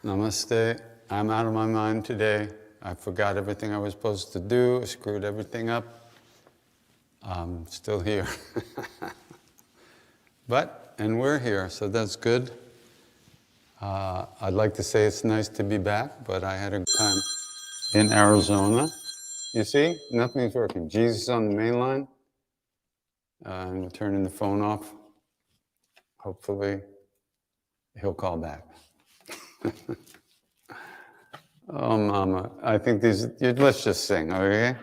Namaste. I'm out of my mind today. I forgot everything I was supposed to do, screwed everything up. I'm still here. And we're here, so that's good. I'd like to say it's nice to be back, but I had a good time in Arizona. You see, nothing's working. Jesus on the main line. I'm turning the phone off. Hopefully, he'll call back. Oh, Mama, I think let's just sing, okay?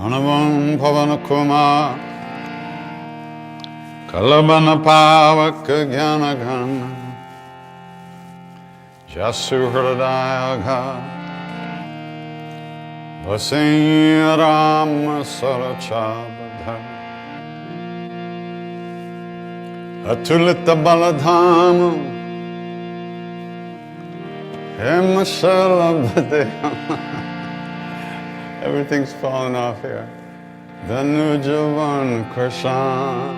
Pranavang Pavanakuma Kalabana Pavaka Gyanagana Jasu Hridayagha Vasai Rama Sarachabadha Atulita Baladhama Hemashalabhadeyama. Everything's falling off here. Dhanujavan Krishna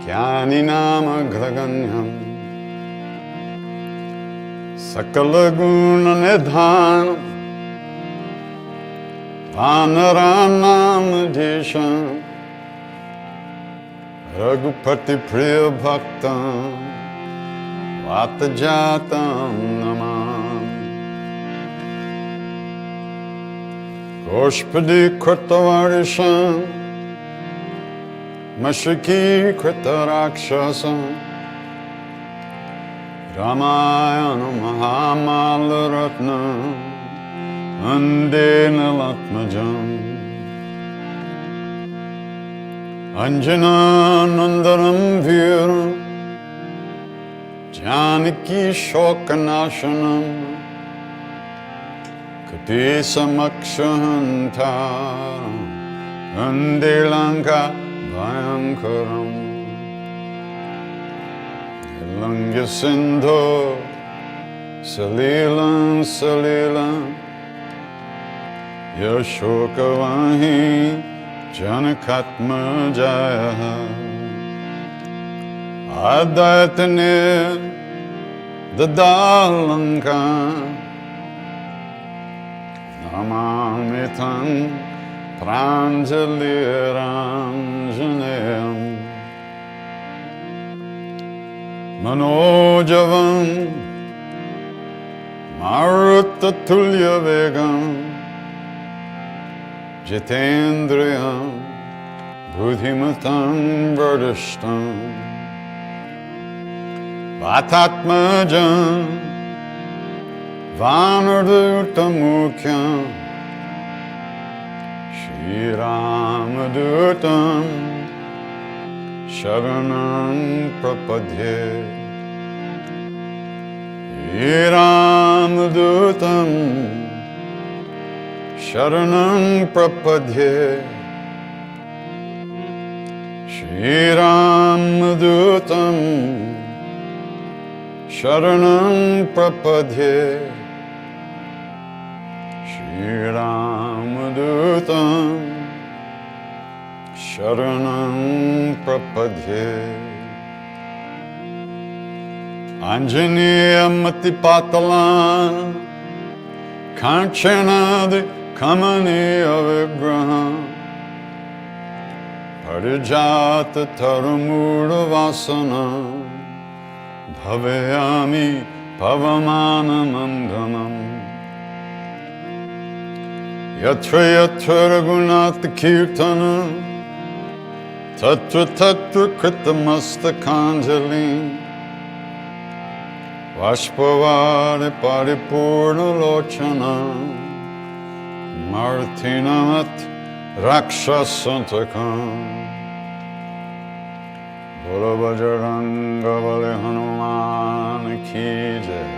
Jnaninama Glaganyam Sakalaguna Nidhanam Vanaranam Disham Raghupati Priya Bhaktam Vatajatam Namam Goshpadi Kritavarisham Mashiki Kritarakshasam Ramayana Mahamalaratnam Andena Latmajam Anjana Nandaram Viram Janaki Shokanashanam Kapesamakshantaram Andelanka Bhayankaram Langya Sindho Salilam Salilam Yashokavahi Janakatma Jaya Adaitanir Dadalanka Namamitam Pranjaliranjanayam Manojavam Marutatulya Vegam Jitendriyam Buddhimatam Vardishtam Vatatmajam Vanardutam Shri Ramadutam Sharanam Prapadye Shri Ramadutam Sharanam Prapadye Shri Ramadutam Sharanam Prapadye Shri Ramadutam Sharanam Prapadye Anjaneya Matipatalan Kanchana kamaniya vigraham parijata taramura vasana bhavayami pavamana mandamam yatra yatra raghunatha kirtanam tatra tatra kritamastakhanjalim Vashpavare paripurna lochana Martinamat rakshasantakam Bolo Bajranga Bale Hanuman ki jai.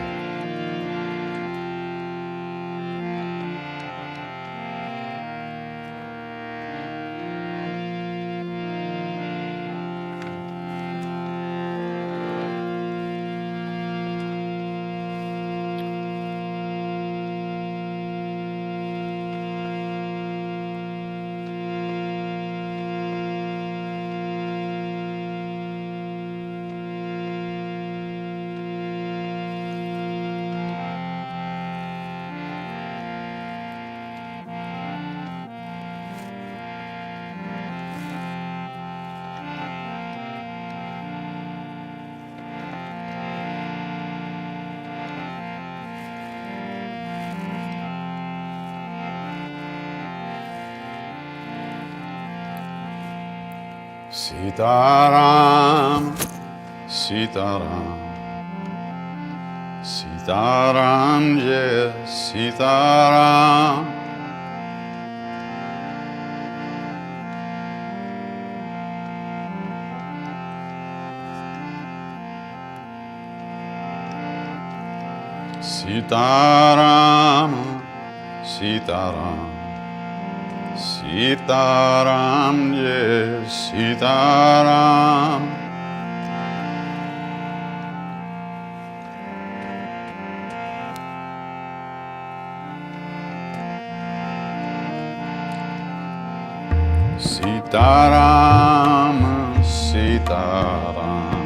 Sitaram, Sitaram, Sitaram, Jai Sitaram. Sitaram, Sitaram. Sitaram, Jai Sitaram. Sitaram, Sitaram,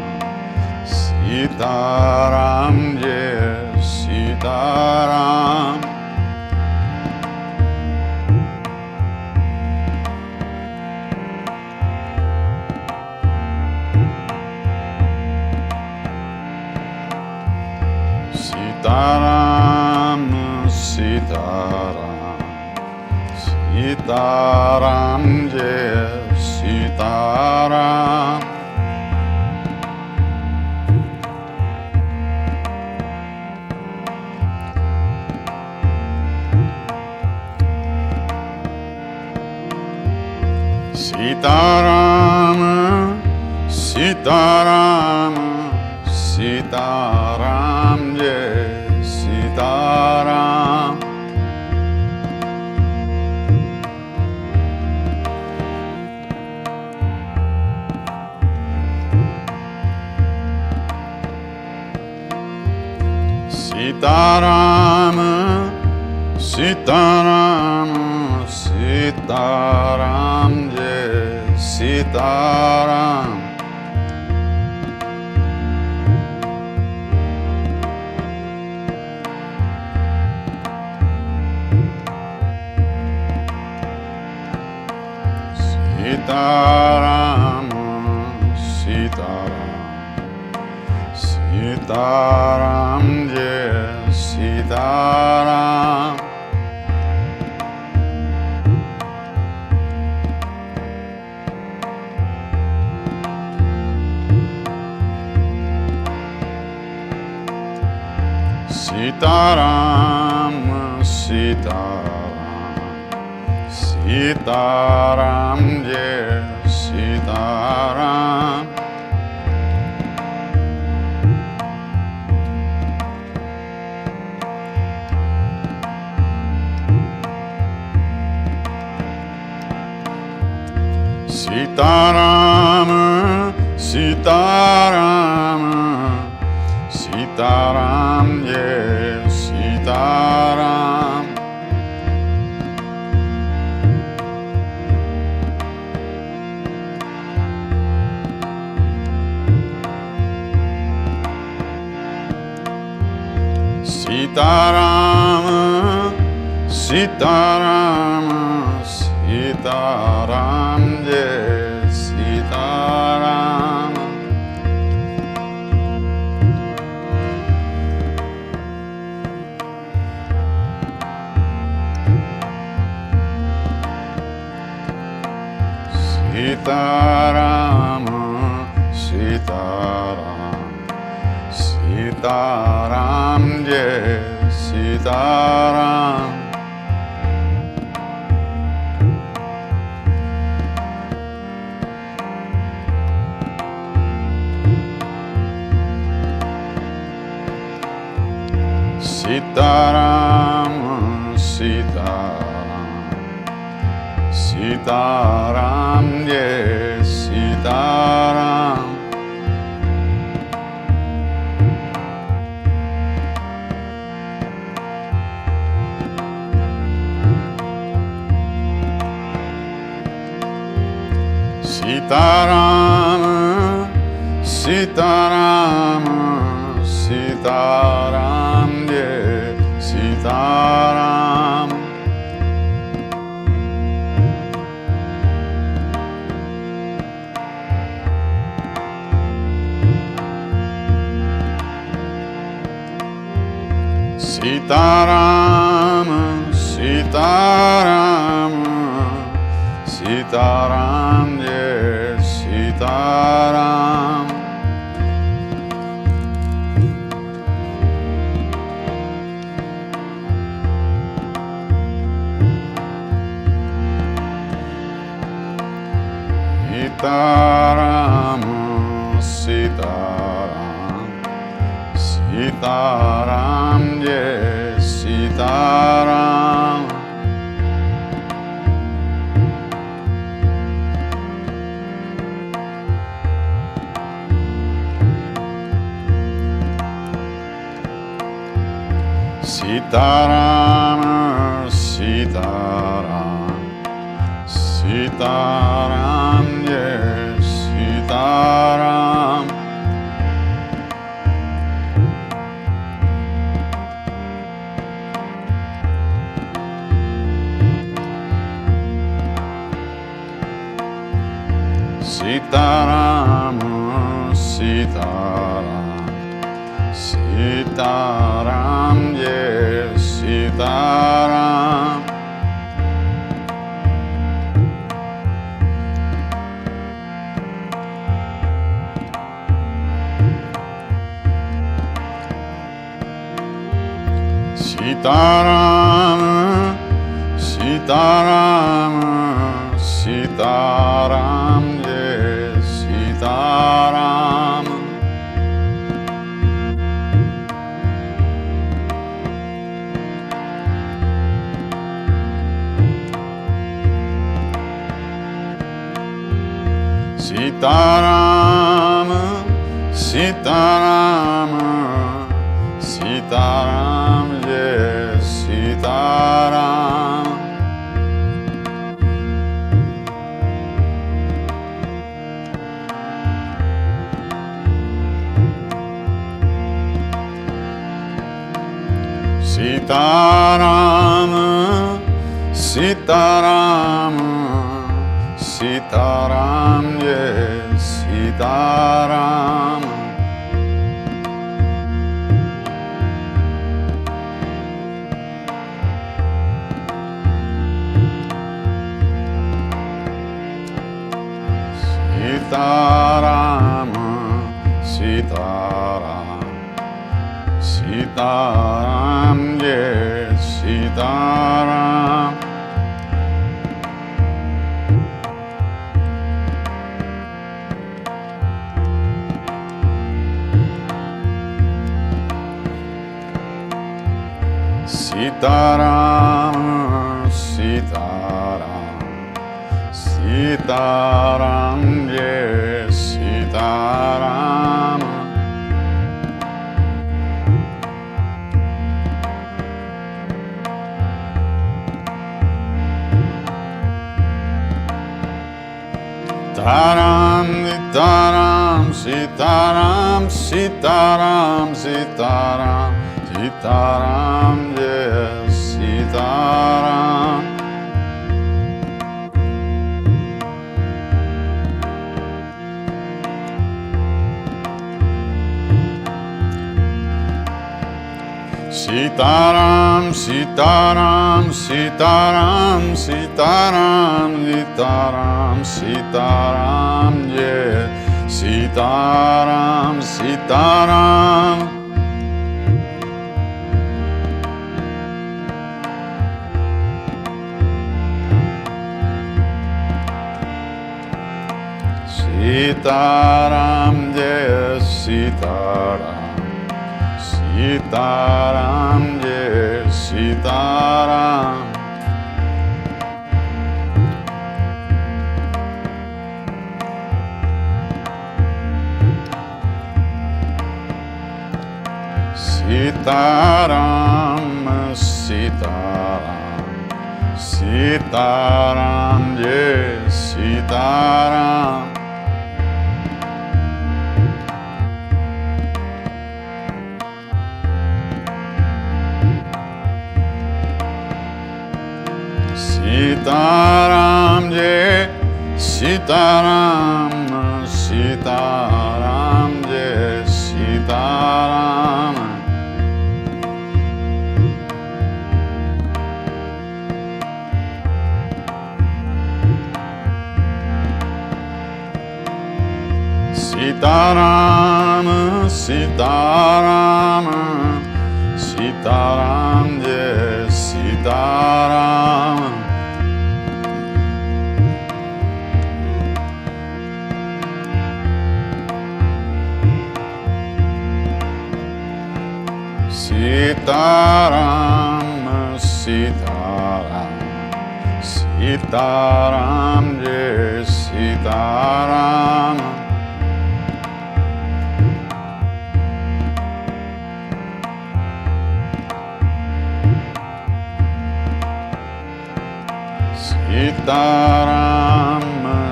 Sitaram, Jai Sitaram. Sitaram, Sitaram, Sitaram, Jai Sitaram. Sitaram, Sitaram, Sitaram, Jai Sitaram. Sitaram, Sitaram, Sitaram, Jai Sitaram. Sitaram, Sitaram, Sitaram, Jai Sitaram. Sitaram, Sitaram, Sitaram, Jai Sitaram. Sitaram, Sitaram, Sitaram, Jai Sitaram. Sitaram, Sitaram, Sitaram, Jai Sitaram. Sitaram, Sitaram, Sitaram, Jai Sitaram. Sitaram, Sitaram, Sitaram, Jai Sitaram. Sitaram, Sitaram, Sitaram, Jai Sitaram. Sitaram, Sitaram, Sitaram, Jai Sitaram. Sitaram, Sitaram, Sitaram, Jai Sitaram. Sitaram, Sitaram, Sitaram, Jai Sitaram. Sitaram, Sitaram, Sitaram, Jai Sitaram. Sitaram, Sitaram, Sitaram, Jai Sitaram. Sitaram, Sitaram, Sitaram, Jai Sitaram. Sitaram, Sitaram, Sitaram, Jai Sitaram. Sitaram, Sitaram, Sitaram, Jai Sitaram. Sitaram, Sitaram, Sitaram, Jai Sitaram. Taram, Taram, Sitaram, Sitaram, Sitaram, Sitaram, Jai Sitaram. Sitaram. Sitaram, Sitaram, Sitaram, Sitaram, Sitaram, Sitaram, yeah. Sitaram, Sitaram. Sitaram, yeah, Sitaram. Sitaram, yeah, Sitaram. Sitaram, Sitaram, Sitaram, yeah, Sitaram. Sitaram, yeah, Sitaram, Sitaram, yeah, Sitaram. Sitaram, Sitaram, Sitaram, yeah, Sitaram. Sitaram, Sitaram, Sitaram, yeah, Sitaram. Sitaram,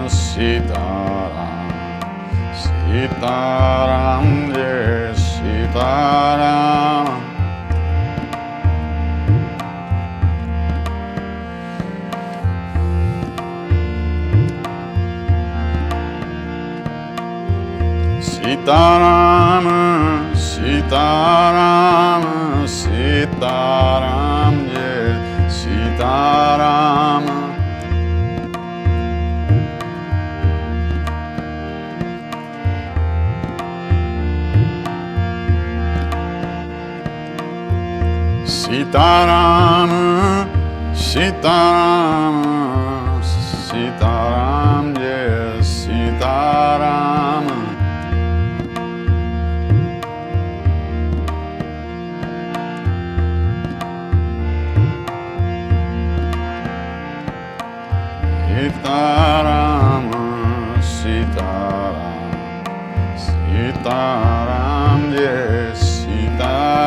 Sitaram, Sitaram, yeah, Sitaram. Sitaram, Sitaram, Sitaram, yeah, Sitaram. Sitaram, Sitaram, Sitaram, yeah, Sitaram. Sitaram, Sitaram, Sitaram, yeah, Sitaram.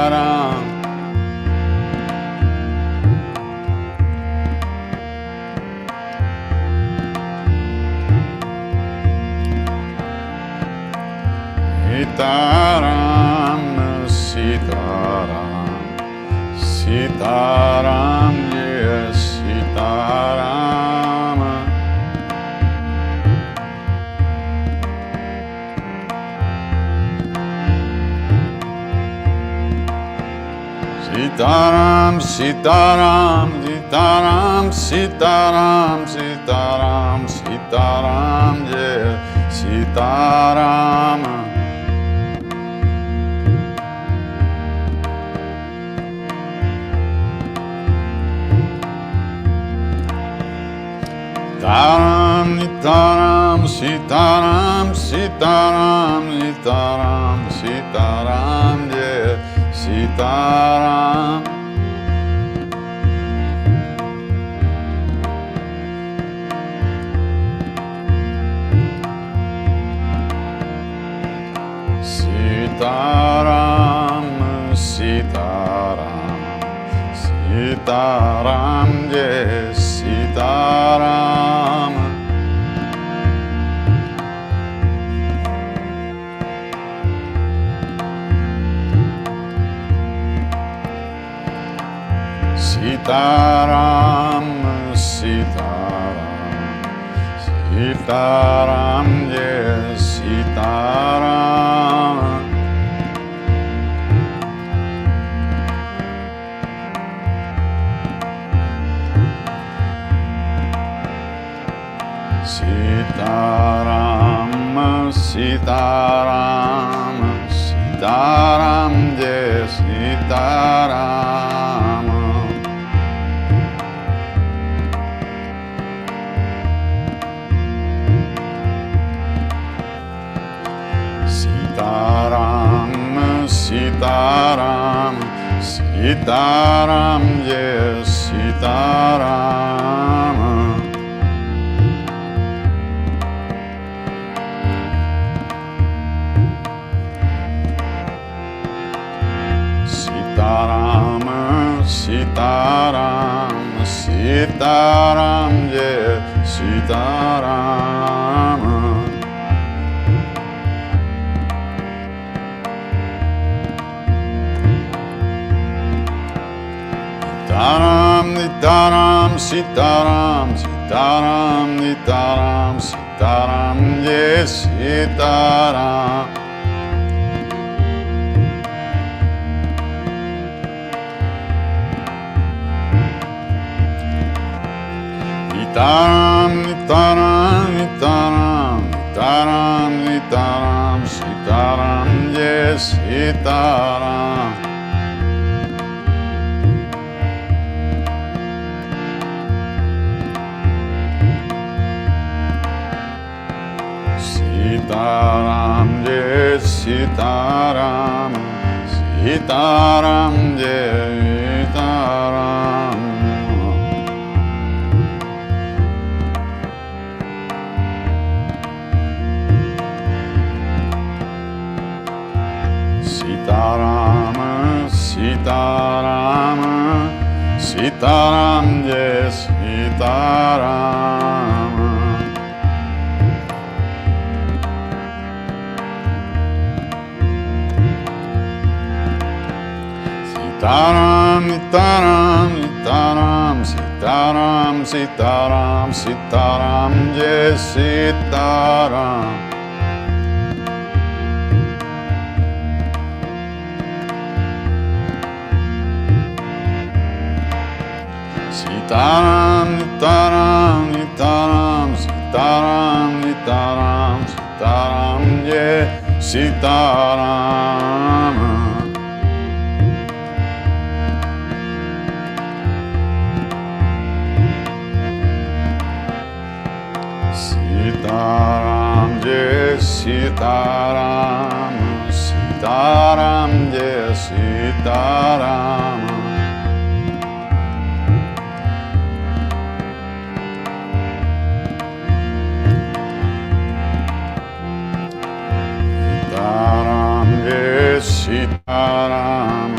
Sitaram, Sitaram, Sitaram, yeah, Sitaram. Sitaram, Sitaram, Sitaram, Sitaram, Sitaram, Sitaram, yeah, Sitaram. Sitaram, Sitaram, Sitaram, Sitaram, Sitaram, Sitaram, yeah, Sitaram. Sitaram, Sitaram, Sitaram, yeah, Sitaram. Sitaram, Sitaram, Sitaram, yes, Sitaram. Sitaram, Sitaram, Sitaram, yes, Sitaram. Sitaram, Sitaram, Sitaram, yes, Sitaram. Sitaram, Sitaram, Sitaram, yeah, Sitaram. Sitaram, Sitaram, Sitaram, Sitaram, Sitaram, yeah, Sitaram. Sitaram, Sitaram, Sitaram, Sitaram, Sitaram, yes, Sitaram. Sitaram, yes, Sitaram, Sitaram, yes, Sitaram. Sitaram, Sitaram, Sitaram, yes, Sitaram. Sitaram, Sitaram, Sitaram, Sitaram, Sitaram, Sitaram, yes, Sitaram. Sitaram, Sitaram, Sitaram, Sitaram, Sitaram, Sitaram, yeah, Sitaram. Sitaram, yes, Sitaram, Sitaram, yes, Sitaram. Sitaram, yes, Sitaram,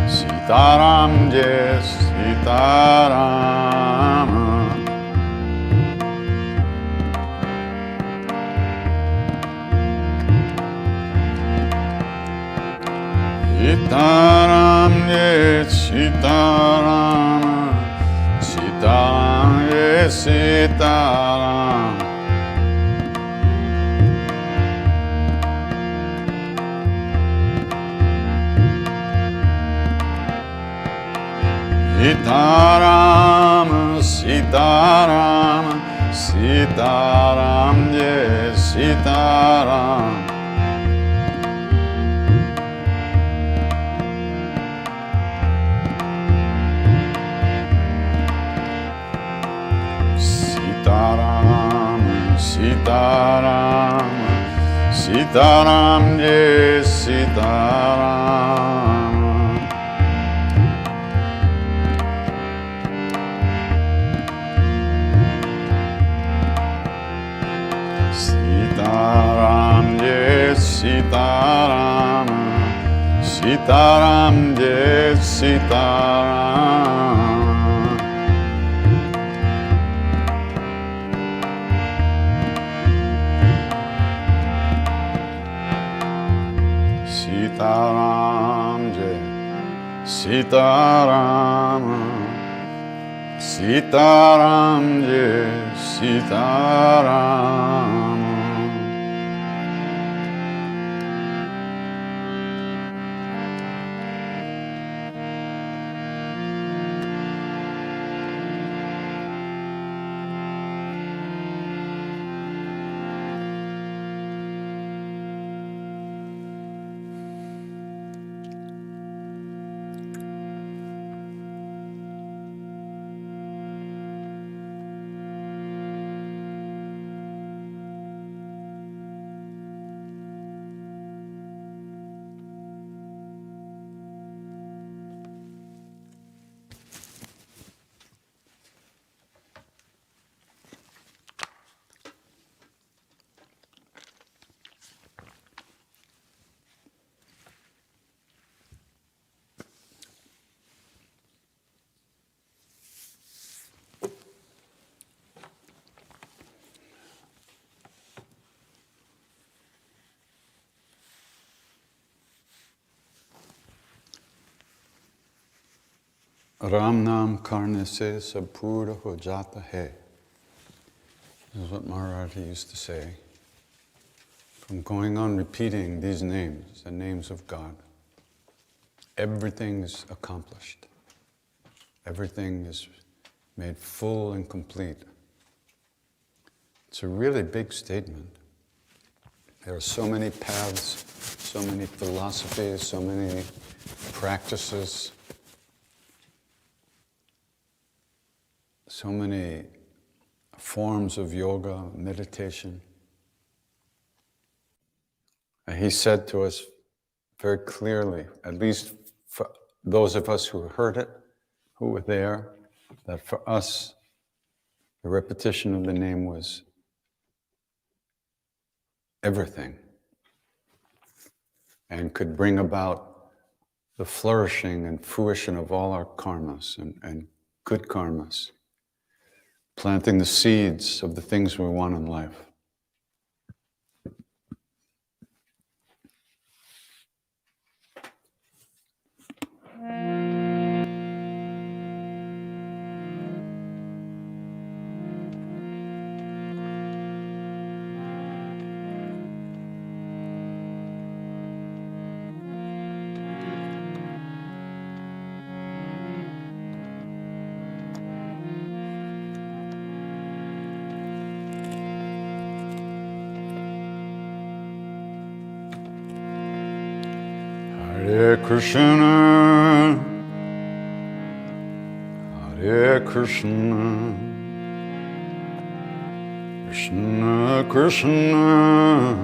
Sitaram, yes, Sitaram. Sitaram, yes, Sitaram, Sitaram, yes, Sitaram. Sitaram, Sitaram, Sitaram, yes, Sitaram. Sitaram, Sitaram, Sitaram, yes, Sitaram. Sitaram, yes, Sitaram, Sitaram, yes, Sitaram. Sitaram, yes, Sitaram. Sitaram Jai Sitaram. Ram Nam Karne Se Sab Pura Ho Jata Hai. This is what Maharaj used to say. From going on repeating these names, the names of God, everything's accomplished. Everything is made full and complete. It's a really big statement. There are so many paths, so many philosophies, so many practices, so many forms of yoga, meditation. And he said to us very clearly, at least for those of us who heard it, who were there, that for us, the repetition of the name was everything and could bring about the flourishing and fruition of all our karmas and good karmas, planting the seeds of the things we want in life. Hare Krishna, Hare Krishna, Krishna Krishna,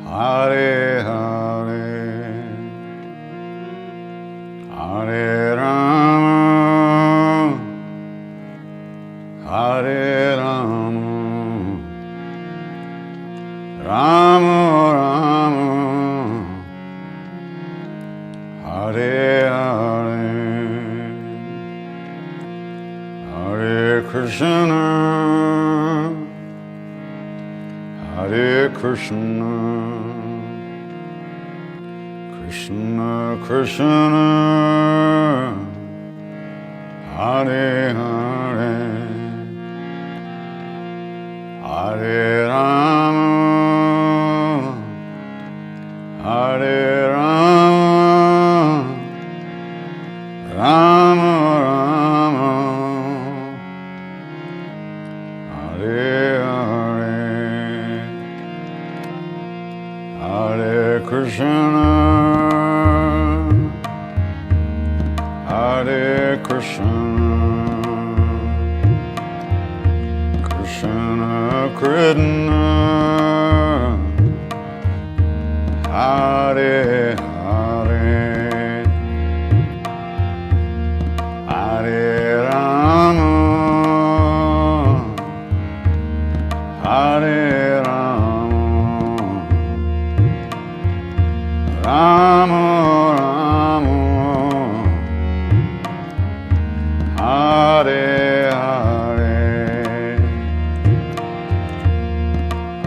Hare Hare, Hare Rama, Hare Rama, Rama Rama, Hare Hare, Hare Krishna, Hare Krishna, Krishna Krishna, Hare Hare, Hare Rama, Hare Rama, Rama Rama, Hare Hare, Hare Krishna, Hare Krishna, Krishna Krishna, Hare Hare, Hare Rama, Hare Rama, Rama Rama, Hare Hare,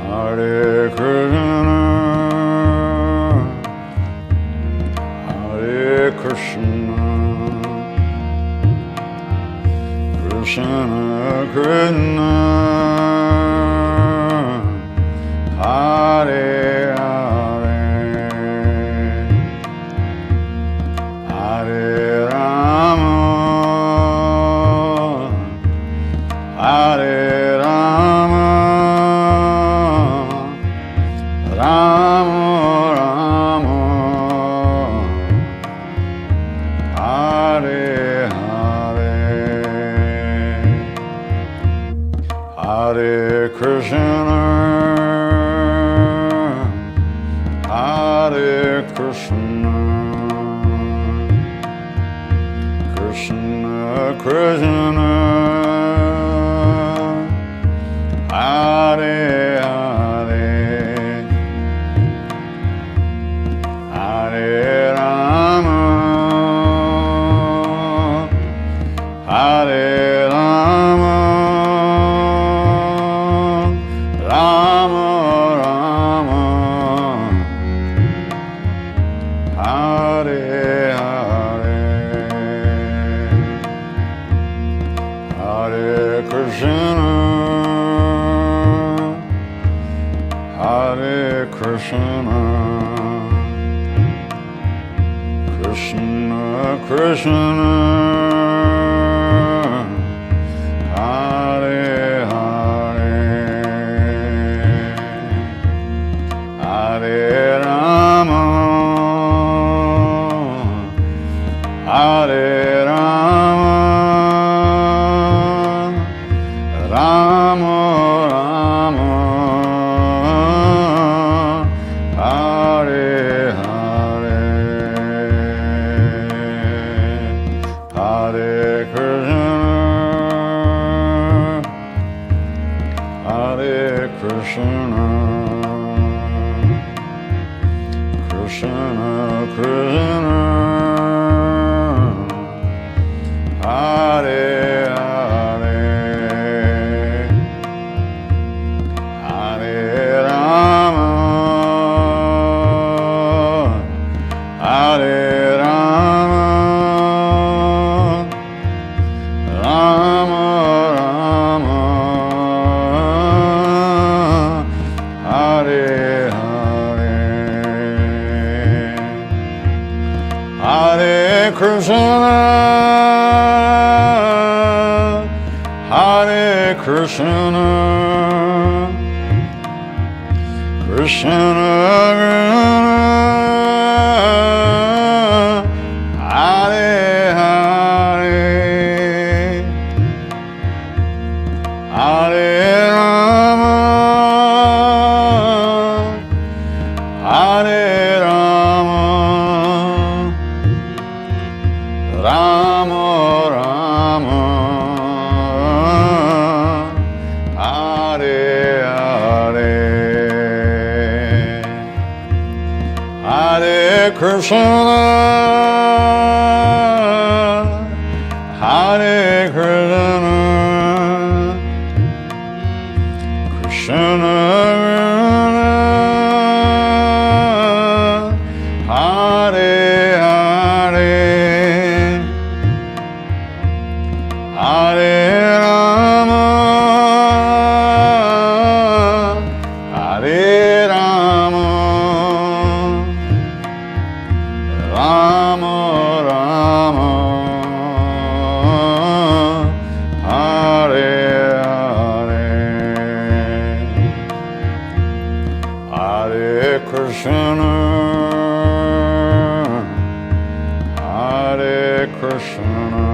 Hare Krishna, Hare Krishna, Hare Krishna, Krishna Krishna, Hare Hare, Hare Rama, Hare Rama, Rama Rama, Hare Hare, Hare Krishna, Hare Krishna, Krishna Krishna, Hare Hare, Hare Rama, Hare Rama, Rama Rama, Hare Hare, Hare Krishna, Hare Krishna, Krishna Hare Hare, Hare Rama, Hare Rama, Rama Rama, Hare Hare, Hare Krishna, Hare Krishna, Krishna Hare Hare, Hare Rama, Hare Rama, Rama Rama, Hare Hare, Hare Krishna, Hare Krishna,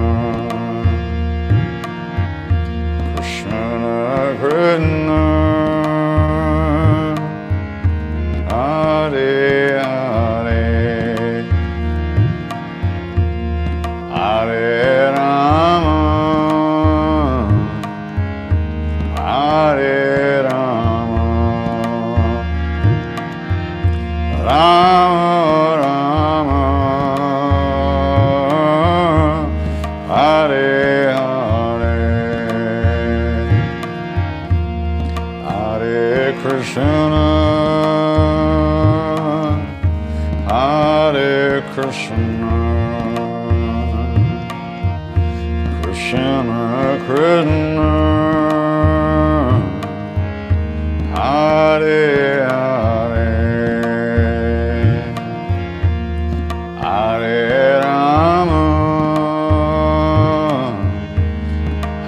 Krishna Krishna, Hare Hare, Hare Rama, Hare Rama, Rama Rama, Hare Hare, Hare Krishna, Hare Krishna, Krishna Krishna, Hare Hare, Hare Rama,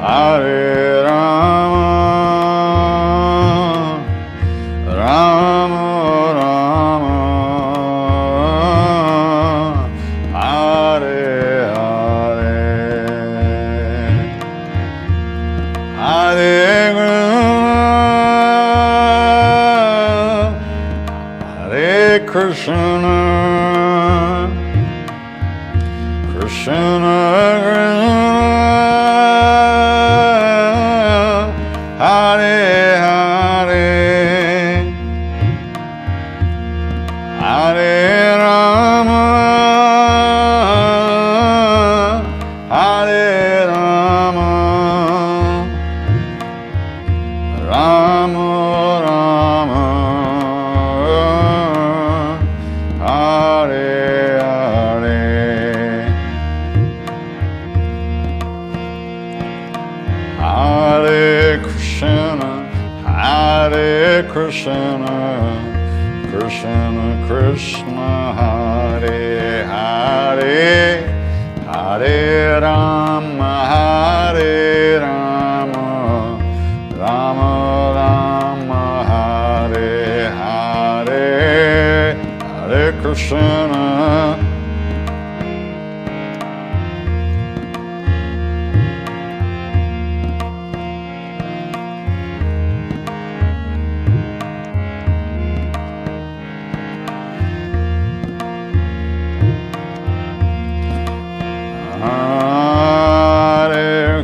Hare Rama, Rama Rama, Hare Hare, Hare Krishna, Krishna Hare Hare, Hare Rama, Hare Rama, Rama Rama, Hare Hare, Krishna Krishna, Hare Hare, Hare Rama, Hare Rama, Rama Rama, Hare Hare, Hare Krishna.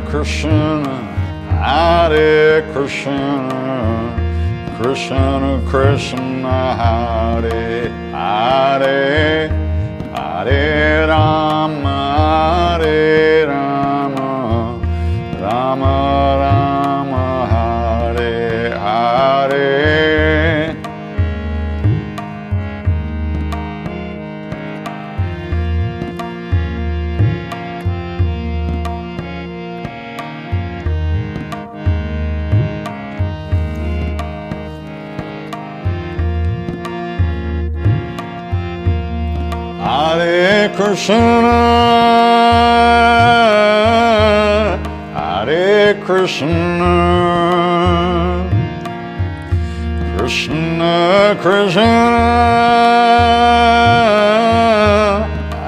Krishna, Hare Krishna, Krishna Krishna, Hare Hare, Hare Rama, Hare Rama, Rama Rama, Hare Hare. Hare Krishna, Hare Krishna, Krishna Krishna,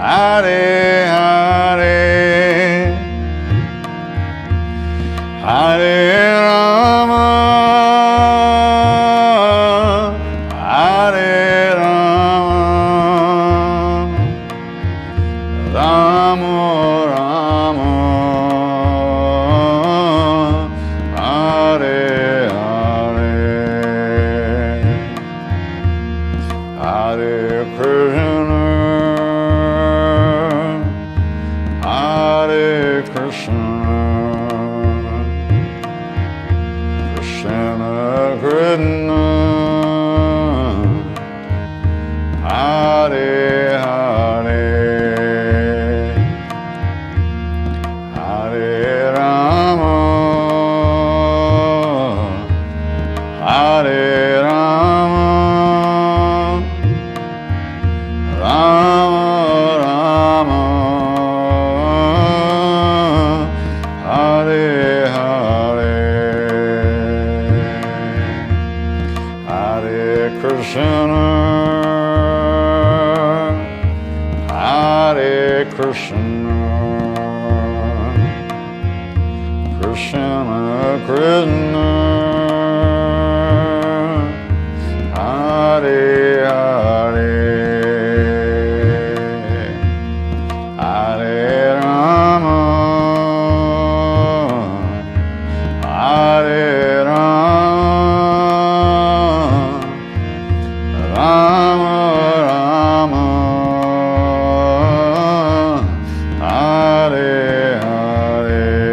Hare Hare, Hare Rama, Hare Rama, Rama Rama, Hare Hare, Hare Krishna, Hare Krishna, Krishna Krishna, Hare Hare, Hare Rama, Hare Rama, Rama Rama, Hare Hare, Hare Krishna, Hare Krishna, Krishna Krishna, Hare Hare, Hare Rama, Hare Rama, Rama Rama, Hare Hare,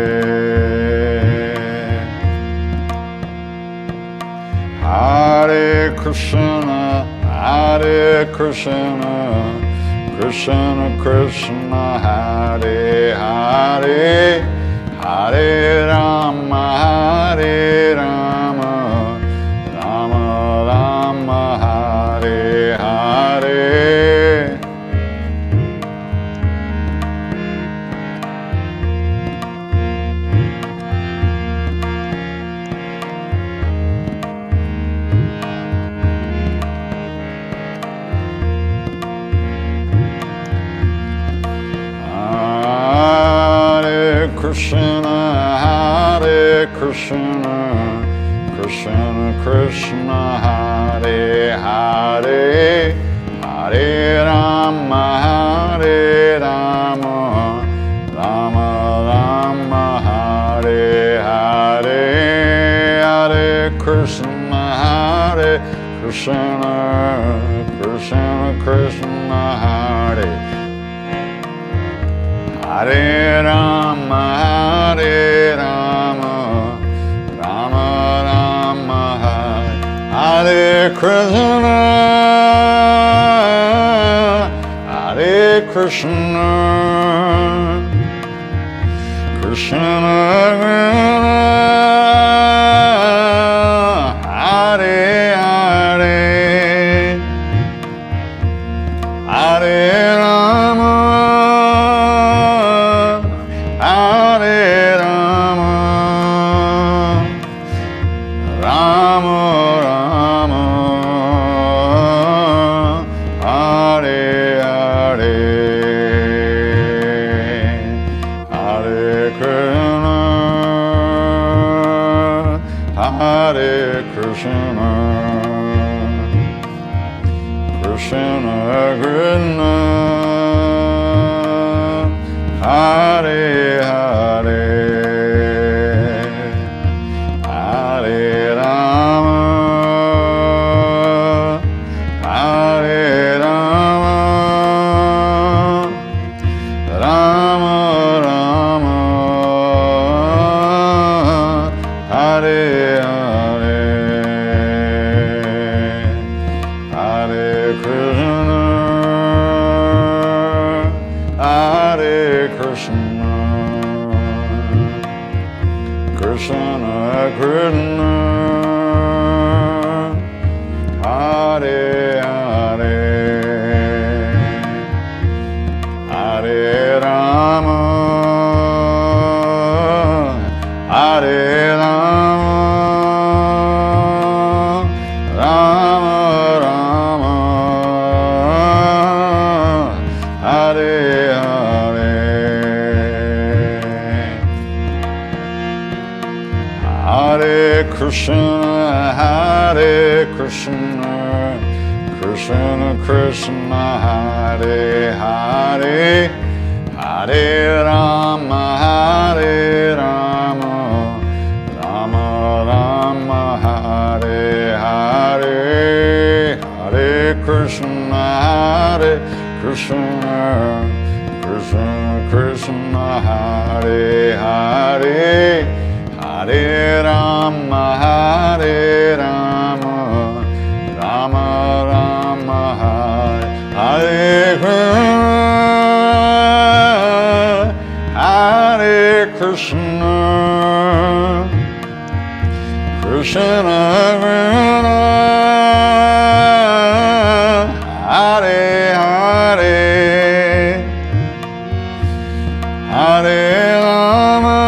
Hare Krishna, Hare Krishna, Krishna Krishna, Hare Hare, Hare Rama, Hare Rama, Rama Rama, Hare Hare. Hare Krishna, Hare Krishna, Krishna Krishna, Hare Hare, Hare Rama, Hare Rama, Rama Rama, Hare Hare, Hare Krishna, Hare Krishna, Krishna Krishna, Hare Hare Rama, Hare Rama, Rama Rama, Hare Krishna, Hare Krishna, Krishna Krishna, Hare Hare, Krishna, Krishna, Hare Hare, Hare Rama, Hare Rama, Rama Rama, Hare Hare, Hare Krishna, Hare Krishna, Krishna Krishna, Hare Hare, Hare Rama, Hare Rama, Rama Rama, Hare Hare, Hare Krishna, Hare Krishna, Krishna Krishna, Hare Hare, Hare Rama, Hare Rama, Rama Rama, Hare Hare, Hare Krishna, Hare Krishna, Krishna Krishna, Hare Hare, Hare Rama, Hare Rama, Rama Rama, Hare Krishna, Krishna Krishna, Hare Hare, Hare Rama,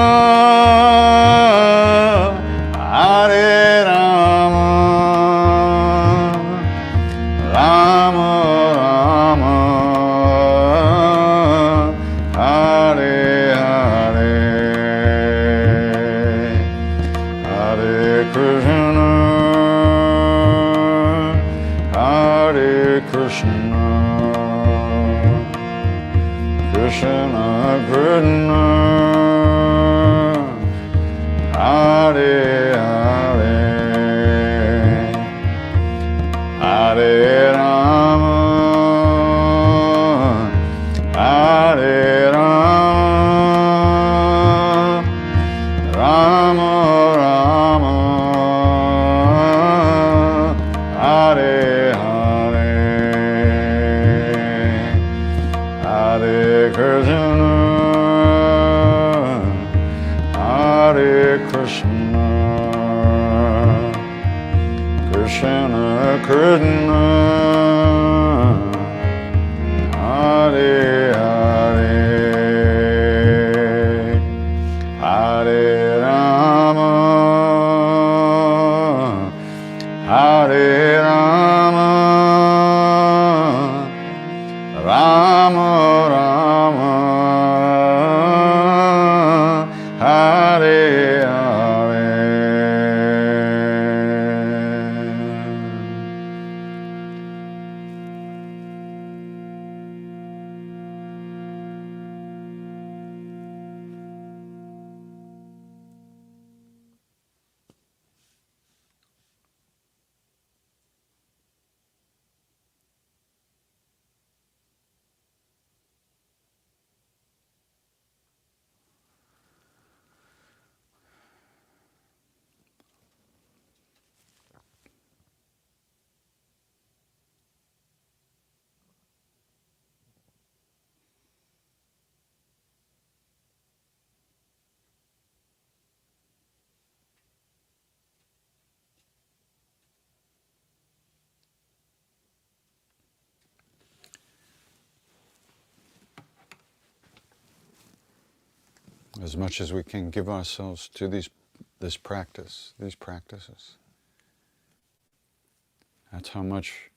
Hare Rama, Rama Rama, Hare Hare, Hare Krishna, Hare Krishna, Krishna Krishna, Hare Hare, Hare Rama, Hare Rama, Rama Rama, Hare Hare, Hare Krishna, Hare Krishna, Krishna Krishna, Hare Hare, Hare Rama, Hare Rama, Rama Rama, Hare Hare. As much as we can give ourselves to these practices. That's how much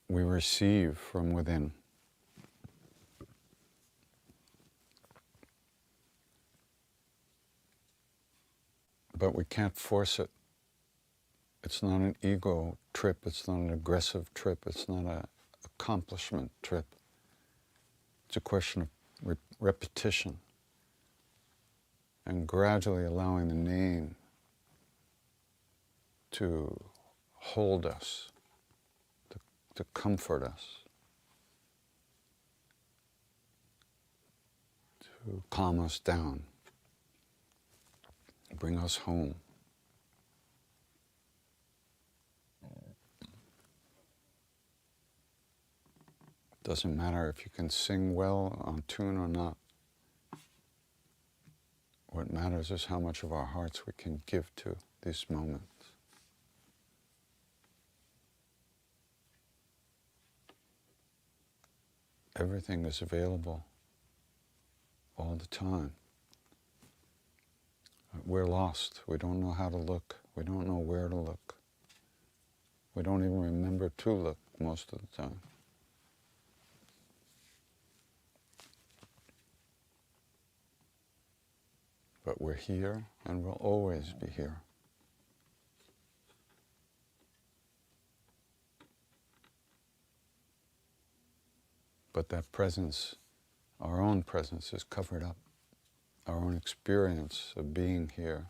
we receive from within. But we can't force it. It's not an ego trip, it's not an aggressive trip, it's not an accomplishment trip. It's a question of repetition and gradually allowing the name to hold us, to comfort us, to calm us down, bring us home. Doesn't matter if you can sing well on tune or not. What matters is how much of our hearts we can give to these moments. Everything is available all the time. We're lost. We don't know how to look. We don't know where to look. We don't even remember to look most of the time. But we're here and we'll always be here. But that presence, our own presence, is covered up. Our own experience of being here,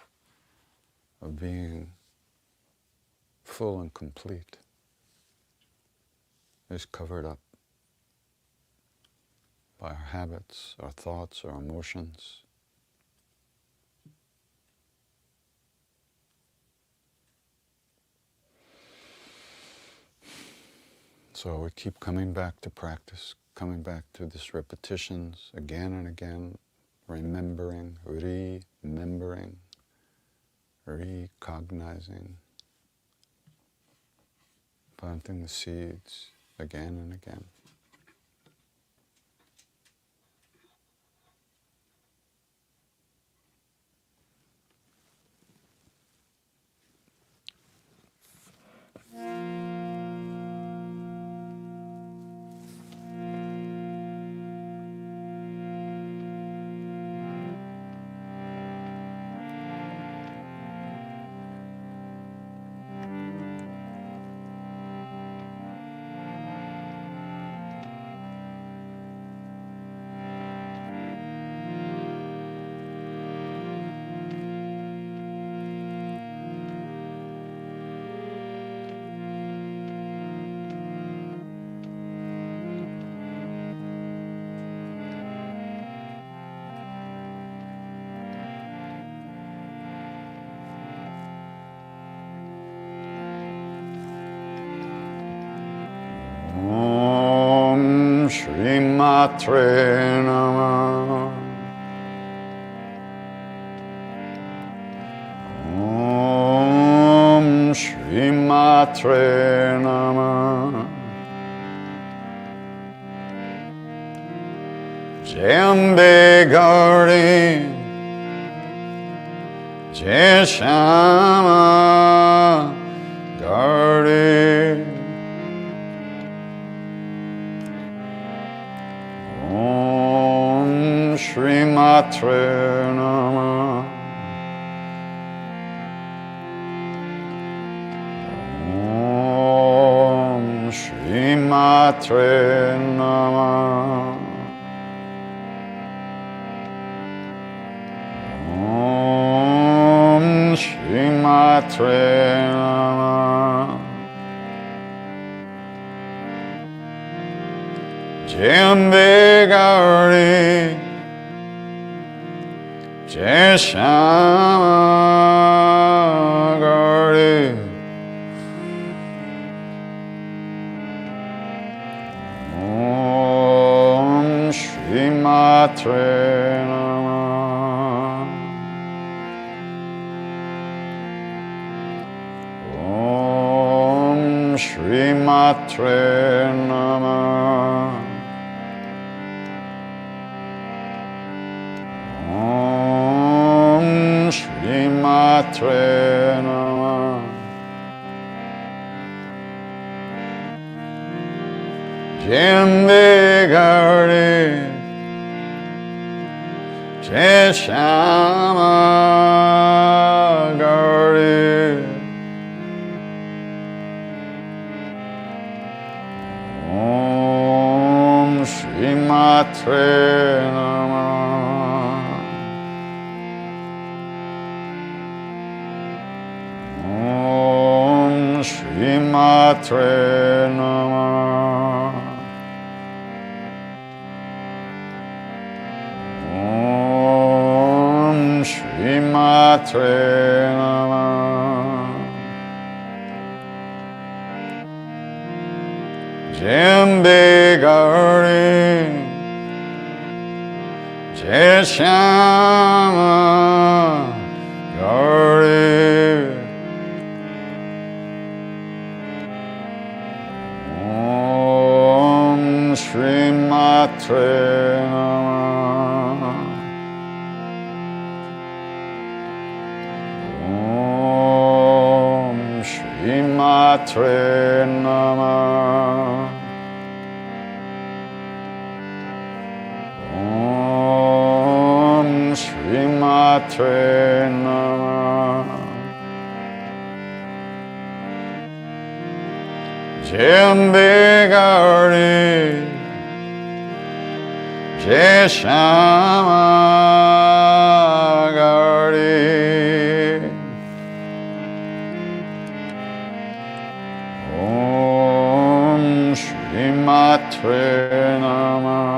of being full and complete, is covered up by our habits, our thoughts, our emotions. So we keep coming back to practice, coming back to these repetitions again and again, remembering, remembering, recognizing, planting the seeds again and again. Om Shri Matre Namah. Om Shri Matre Namah. Jambe Gauri Jai Shama Gauri. Om Shri Matre Namah. Om Shri Matre Namah. Om Shri Matre Namah. Jambe Gauri Jai Shama Gauri. Om Shri Matre Namah. Om Shri Matre Namah. Om Shri Matre Namah. Jambe Gauri Jai Shama Gauri. Matre Namah. Om Shri Matre Namah. Om Shri Matre Namah. Jembe Gauri Jai Shama Gauri. Om Shri Matre Namah. Om Shri Matre Namah. Om Shri Matre Namah. Jembe Gauri Jai Shama Gauri. Om Shri Matre Namah.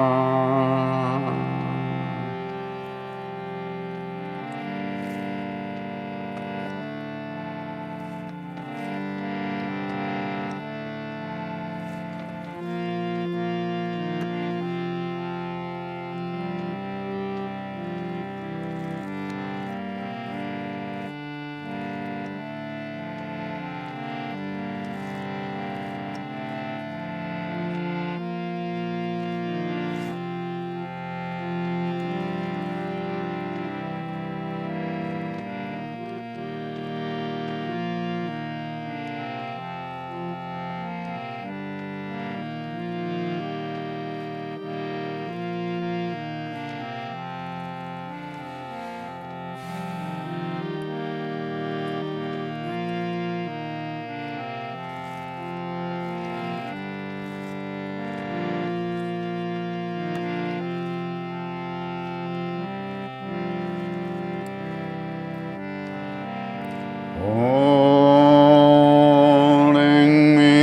Holding me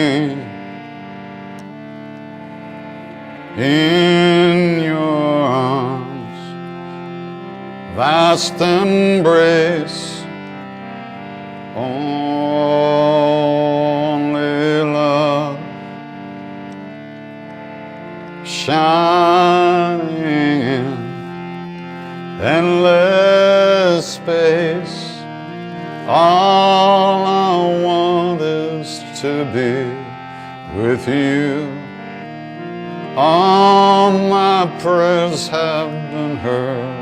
in your arms, vast embrace, only love, shining in endless space. All I want is to be with you. All my prayers have been heard.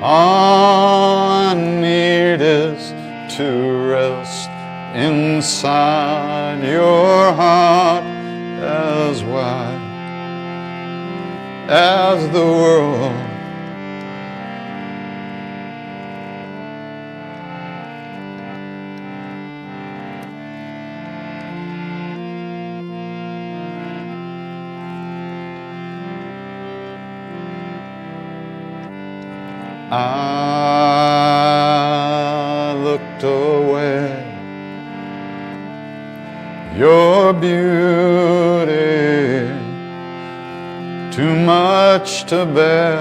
All I need is to rest inside your heart, as wide as the world. I looked away, your beauty too much to bear.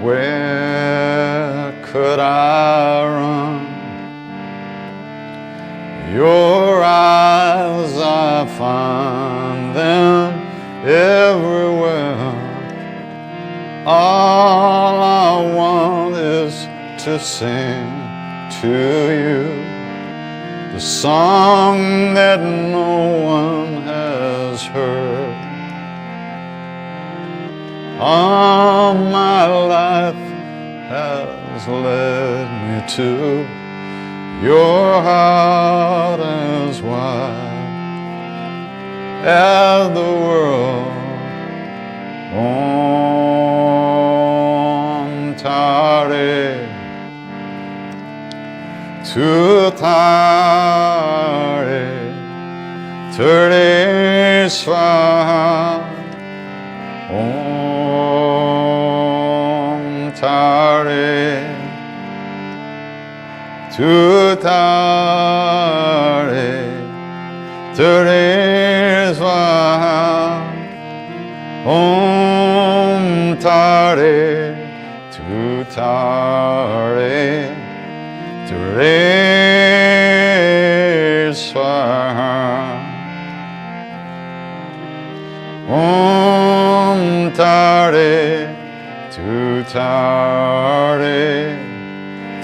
Where could I run? Your eyes, I find them everywhere. All I want is to sing to you the song that no one has heard. All my life has led me to your heart, as wide as the world. Om Tare Tu Tare Ture Swaha Om Tare Tutare Ture Swaha Om Tare Tutare Ture Swaha Om Tare Tutare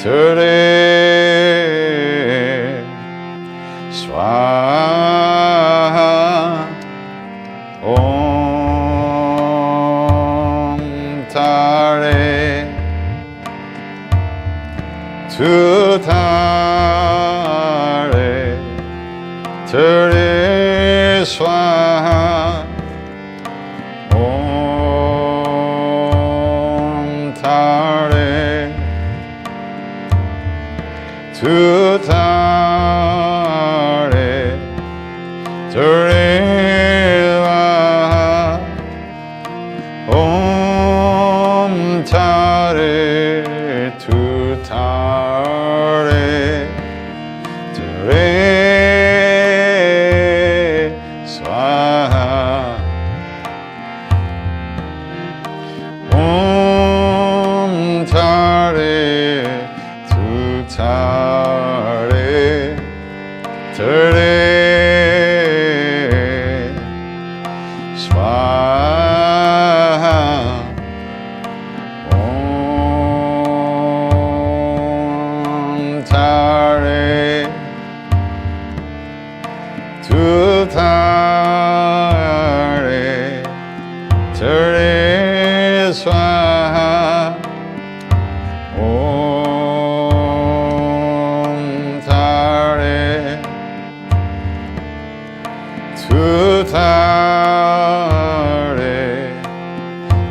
Ture Swaha Om Tare Tutare Ture Swaha Om Tare Tutare Ture Om Tare Tutare Ture Swaha Om Tare Tutare Ture Swaha Om Tare Tutare Ture Swaha Om Tare Tutare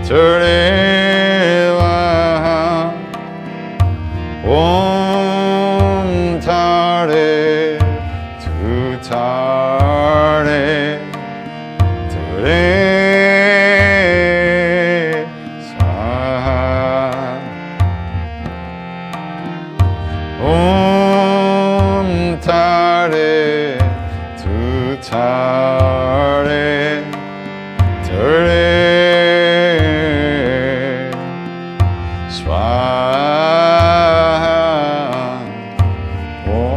Ture Om Tare Tutare Ture Swaha Om Tare Tutare Ture Swaha Om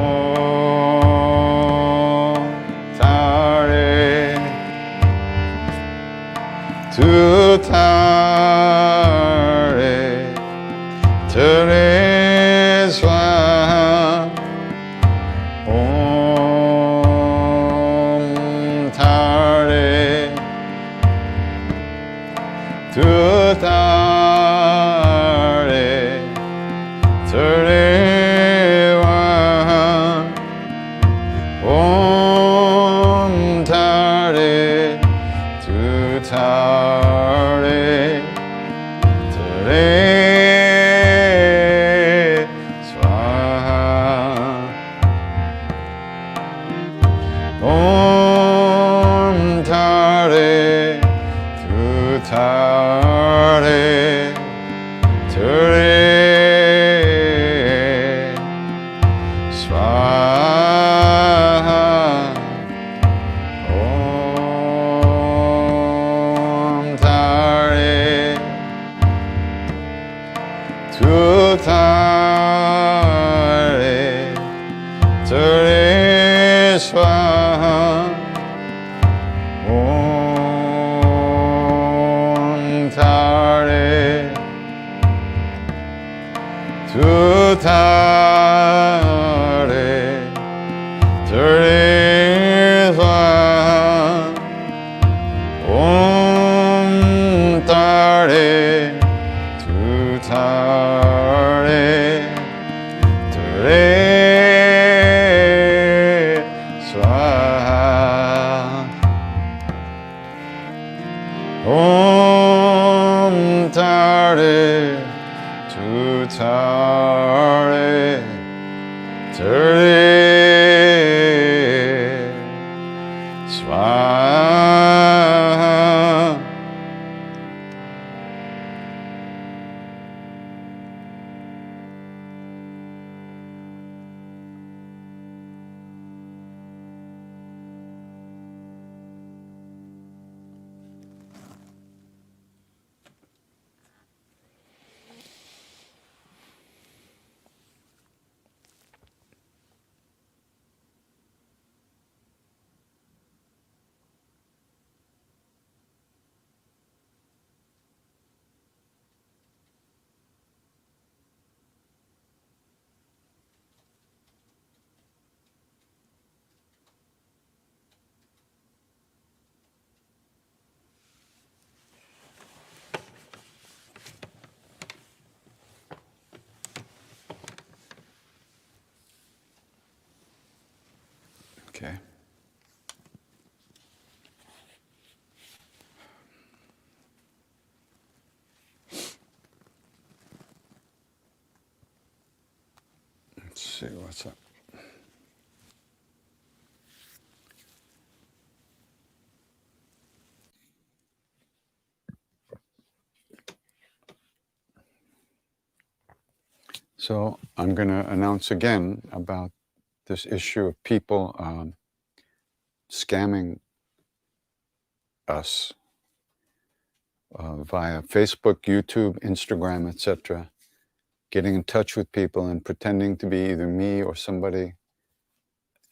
Tare Tutare Ture Swaha Om Tare Tutare Ture Om Tare Tutare Ture Swaha Om Tare Tutare Ture Swaha Om Tare Tutare Ture Swaha Om Tare Tutare Ture Swaha Om Tare Tutare Ture Swaha Om Tare Tutare Ture Okay. Let's see what's up. So I'm going to announce again about this issue of people scamming us via Facebook, YouTube, Instagram, etc., getting in touch with people and pretending to be either me or somebody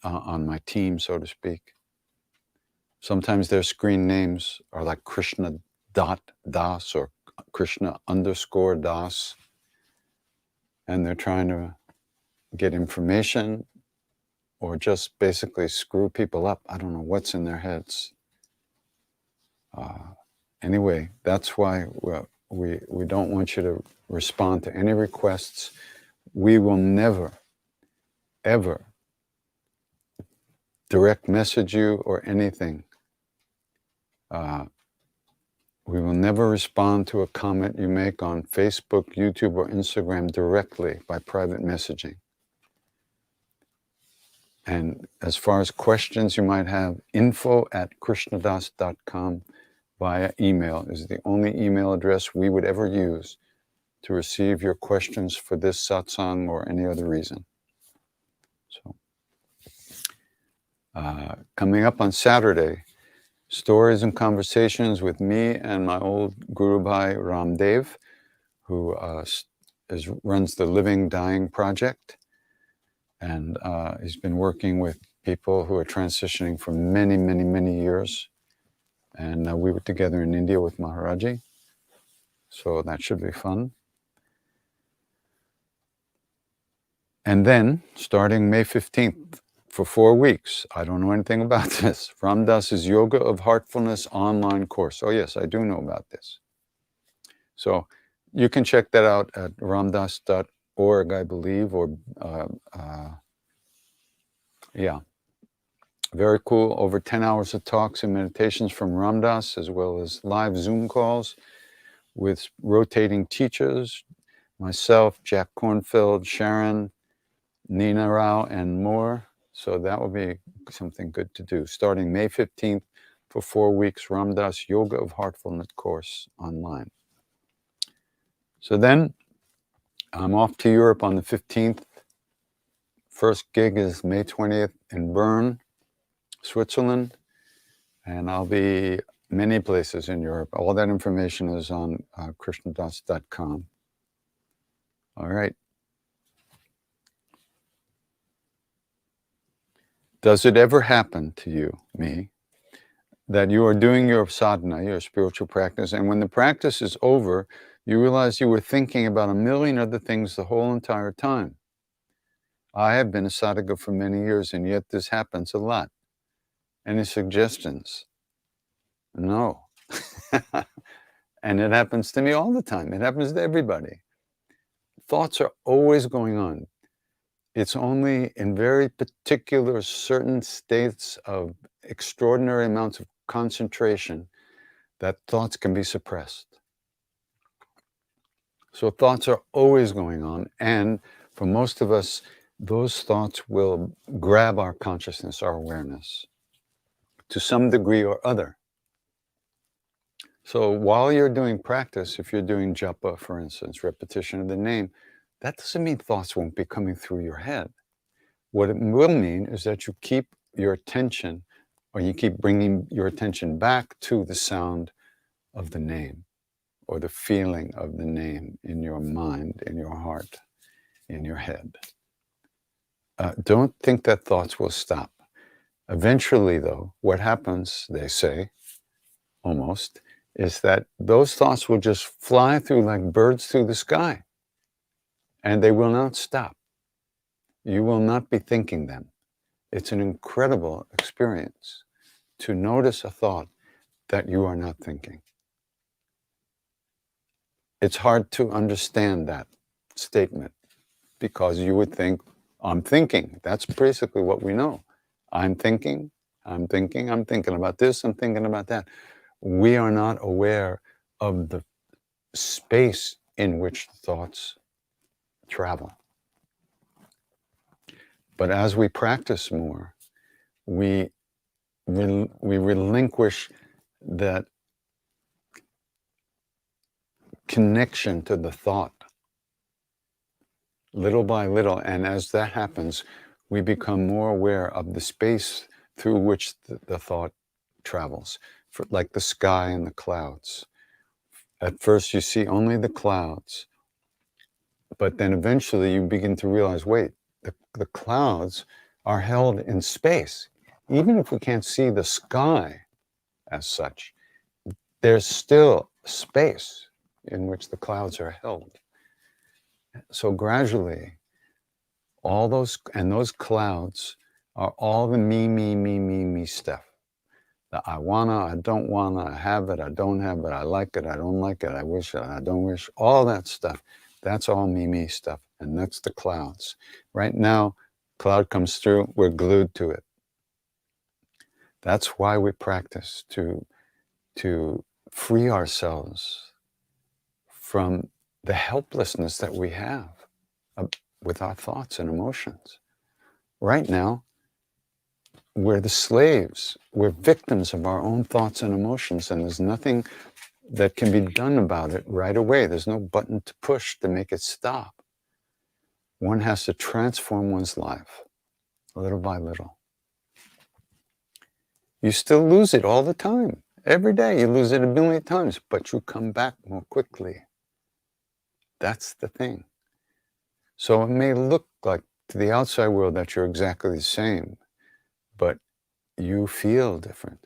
on my team, so to speak. Sometimes their screen names are like Krishna.das or Krishna_das, and they're trying to get information or just basically screw people up. I don't know what's in their heads. Anyway, that's why we don't want you to respond to any requests. We will never, ever direct message you or anything. We will never respond to a comment you make on Facebook, YouTube, or Instagram directly by private messaging. And as far as questions you might have, info@krishnadas.com via email is the only email address we would ever use to receive your questions for this satsang or any other reason. So, coming up on Saturday, stories and conversations with me and my old Guru Bhai Ramdev, who runs the Living Dying Project. And he's been working with people who are transitioning for many, many, many years. And we were together in India with Maharaji. So that should be fun. And then, starting May 15th, for 4 weeks, I don't know anything about this, Ram Dass's Yoga of Heartfulness online course. Oh yes, I do know about this. So you can check that out at ramdas.org, I believe, or yeah. Very cool. Over 10 hours of talks and meditations from Ram Dass, as well as live Zoom calls with rotating teachers, myself, Jack Kornfield, Sharon, Nina Rao, and more. So that will be something good to do. Starting May 15th for 4 weeks, Ram Dass Yoga of Heartfulness course online. So then I'm off to Europe on the 15th. First gig is May 20th in Bern, Switzerland. And I'll be many places in Europe. All that information is on krishnadas.com. All right. Does it ever happen to you, me, that you are doing your sadhana, your spiritual practice, and when the practice is over, you realize you were thinking about a million other things the whole entire time? I have been a sadhaka for many years, and yet this happens a lot. Any suggestions? No. And it happens to me all the time. It happens to everybody. Thoughts are always going on. It's only in very particular certain states of extraordinary amounts of concentration that thoughts can be suppressed. So thoughts are always going on, and for most of us, those thoughts will grab our consciousness, our awareness, to some degree or other. So while you're doing practice, if you're doing japa, for instance, repetition of the name, that doesn't mean thoughts won't be coming through your head. What it will mean is that you keep your attention, or you keep bringing your attention back to the sound of the name, or the feeling of the name in your mind, in your heart, in your head. Don't think that thoughts will stop. Eventually, though, what happens, they say, almost, is that those thoughts will just fly through like birds through the sky, and they will not stop. You will not be thinking them. It's an incredible experience to notice a thought that you are not thinking. It's hard to understand that statement because you would think, I'm thinking. That's basically what we know. I'm thinking, I'm thinking, I'm thinking about this, I'm thinking about that. We are not aware of the space in which thoughts travel. But as we practice more, we relinquish that connection to the thought little by little. And as that happens, we become more aware of the space through which the thought travels, like the sky and the clouds. At first, you see only the clouds, but then eventually you begin to realize, wait, the clouds are held in space. Even if we can't see the sky as such, there's still space in which the clouds are held. So gradually, all those clouds are all the me stuff. The I wanna, I don't wanna, I have it, I don't have it, I like it, I don't like it, I wish it, I don't wish, all that stuff. That's all me stuff, and that's the clouds. Right now, cloud comes through, we're glued to it. That's why we practice to free ourselves from the helplessness that we have with our thoughts and emotions. Right now, we're the slaves, we're victims of our own thoughts and emotions, and there's nothing that can be done about it right away. There's no button to push to make it stop. One has to transform one's life little by little. You still lose it all the time. Every day you lose it a million times, but you come back more quickly. That's the thing. So it may look like to the outside world that you're exactly the same, but you feel different.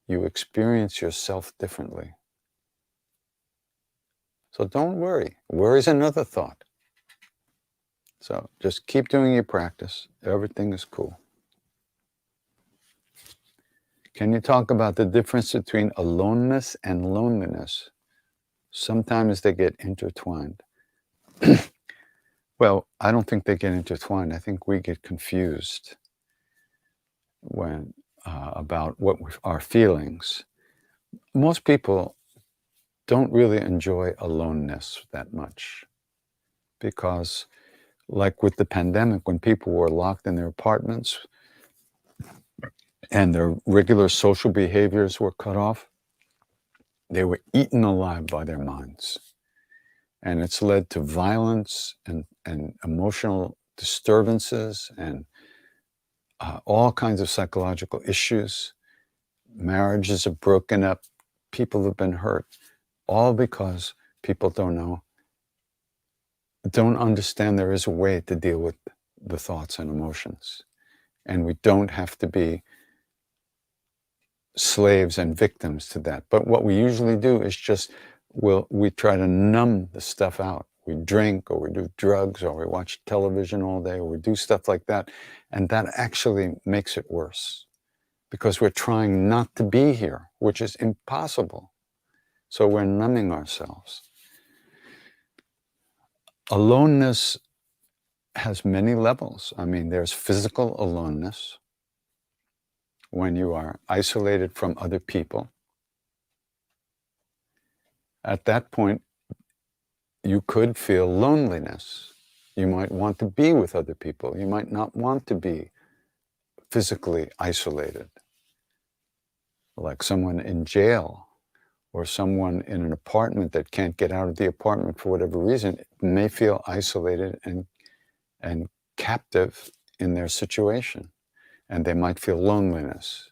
You experience yourself differently. So don't worry. Worry is another thought. So just keep doing your practice. Everything is cool. Can you talk about the difference between aloneness and loneliness? Sometimes they get intertwined. Well, I don't think they get intertwined. I think we get confused when about what our feelings. Most people don't really enjoy aloneness that much because, like with the pandemic, when people were locked in their apartments and their regular social behaviors were cut off, they were eaten alive by their minds. And it's led to violence and emotional disturbances and all kinds of psychological issues. Marriages are broken up. People have been hurt, all because people don't understand there is a way to deal with the thoughts and emotions. And we don't have to be slaves and victims to that. But what we usually do is just, we try to numb the stuff out. We drink, or we do drugs, or we watch television all day, or we do stuff like that. And that actually makes it worse because we're trying not to be here, which is impossible. So we're numbing ourselves. Aloneness has many levels. I mean, there's physical aloneness, when you are isolated from other people. At that point, you could feel loneliness. You might want to be with other people. You might not want to be physically isolated, like someone in jail or someone in an apartment that can't get out of the apartment for whatever reason may feel isolated and captive in their situation, and they might feel loneliness.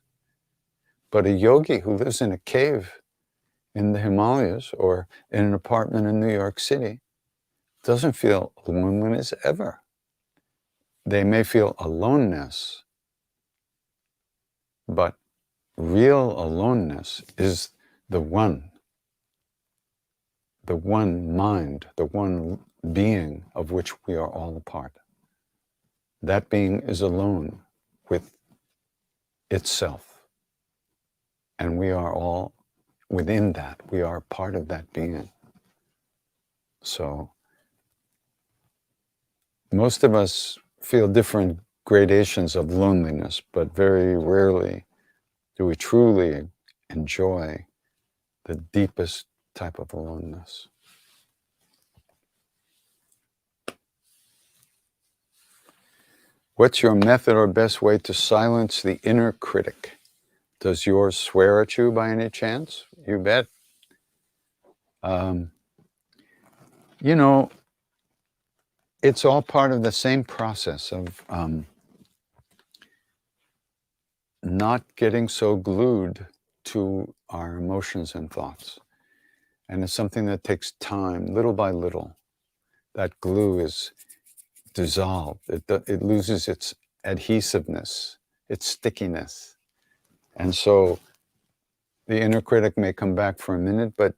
But a yogi who lives in a cave in the Himalayas or in an apartment in New York City doesn't feel loneliness ever. They may feel aloneness, but real aloneness is the one mind, the one being of which we are all a part. That being is alone with itself. And we are all within that. We are part of that being. So most of us feel different gradations of loneliness, but very rarely do we truly enjoy the deepest type of aloneness. What's your method or best way to silence the inner critic? Does yours swear at you by any chance? You bet. You know, it's all part of the same process of not getting so glued to our emotions and thoughts. And it's something that takes time, little by little. That glue is dissolved. It loses its adhesiveness, its stickiness. And so the inner critic may come back for a minute, but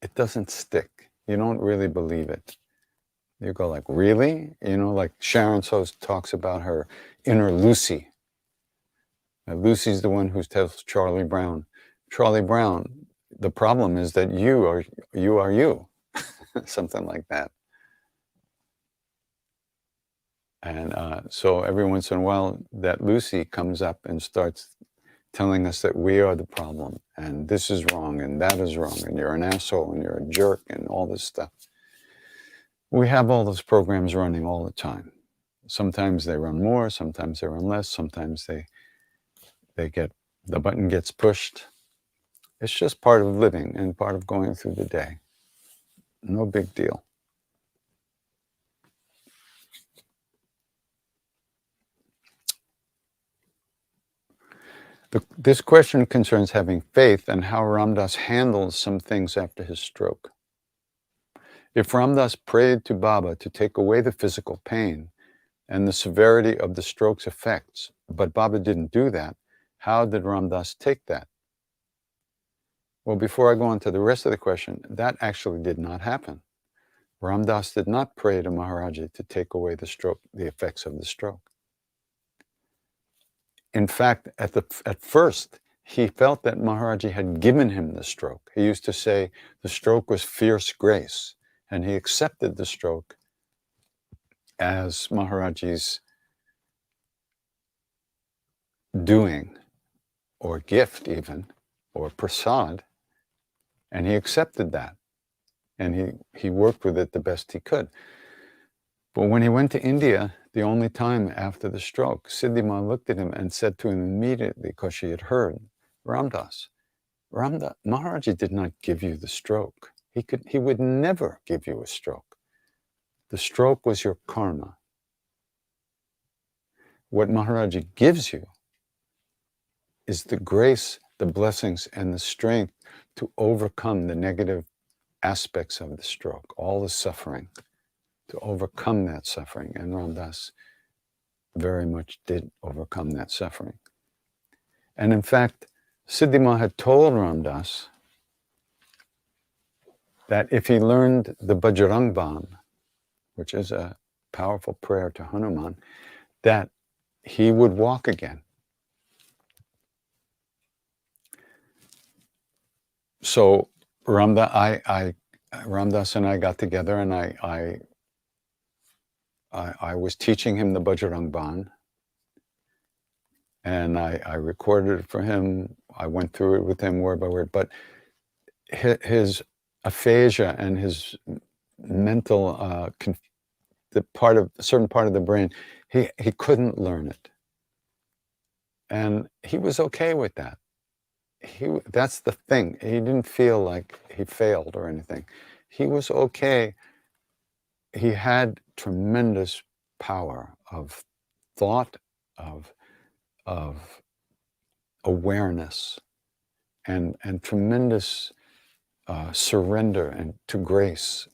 it doesn't stick. You don't really believe it. You go like, really? You know, like Sharon talks about her inner Lucy. Now, Lucy's the one who tells Charlie Brown, the problem is that you are you. Something like that. And so every once in a while, that Lucy comes up and starts telling us that we are the problem, and this is wrong, and that is wrong, and you're an asshole, and you're a jerk, and all this stuff. We have all those programs running all the time. Sometimes they run more, sometimes they run less, sometimes the button gets pushed. It's just part of living and part of going through the day. No big deal. This question concerns having faith and how Ram Dass handles some things after his stroke. If Ram Dass prayed to Baba to take away the physical pain and the severity of the stroke's effects, but Baba didn't do that, how did Ram Dass take that? Well, before I go on to the rest of the question, that actually did not happen. Ram Dass did not pray to Maharaji to take away the effects of the stroke. In fact, at first, he felt that Maharaji had given him the stroke. He used to say the stroke was fierce grace, and he accepted the stroke as Maharaji's doing, or gift even, or prasad, and he accepted that, and he worked with it the best he could. But when he went to India, the only time after the stroke, Siddhima looked at him and said to him immediately, because she had heard, Ram Dass, Maharaji did not give you the stroke. He would never give you a stroke. The stroke was your karma. What Maharaji gives you is the grace, the blessings, and the strength to overcome the negative aspects of the stroke, all the suffering, to overcome that suffering. And Ram Dass very much did overcome that suffering. And in fact, Siddhima had told Ram Dass that if he learned the Bajrang Ban, which is a powerful prayer to Hanuman, that he would walk again. So Ram Dass and I got together, and I was teaching him the Bajrang Ban, and I recorded it for him. I went through it with him word by word, but his aphasia and his mental a certain part of the brain, he couldn't learn it, and he was okay with that. That's the thing. He didn't feel like he failed or anything. He was okay. He had tremendous power of thought, of awareness, and tremendous surrender and to grace.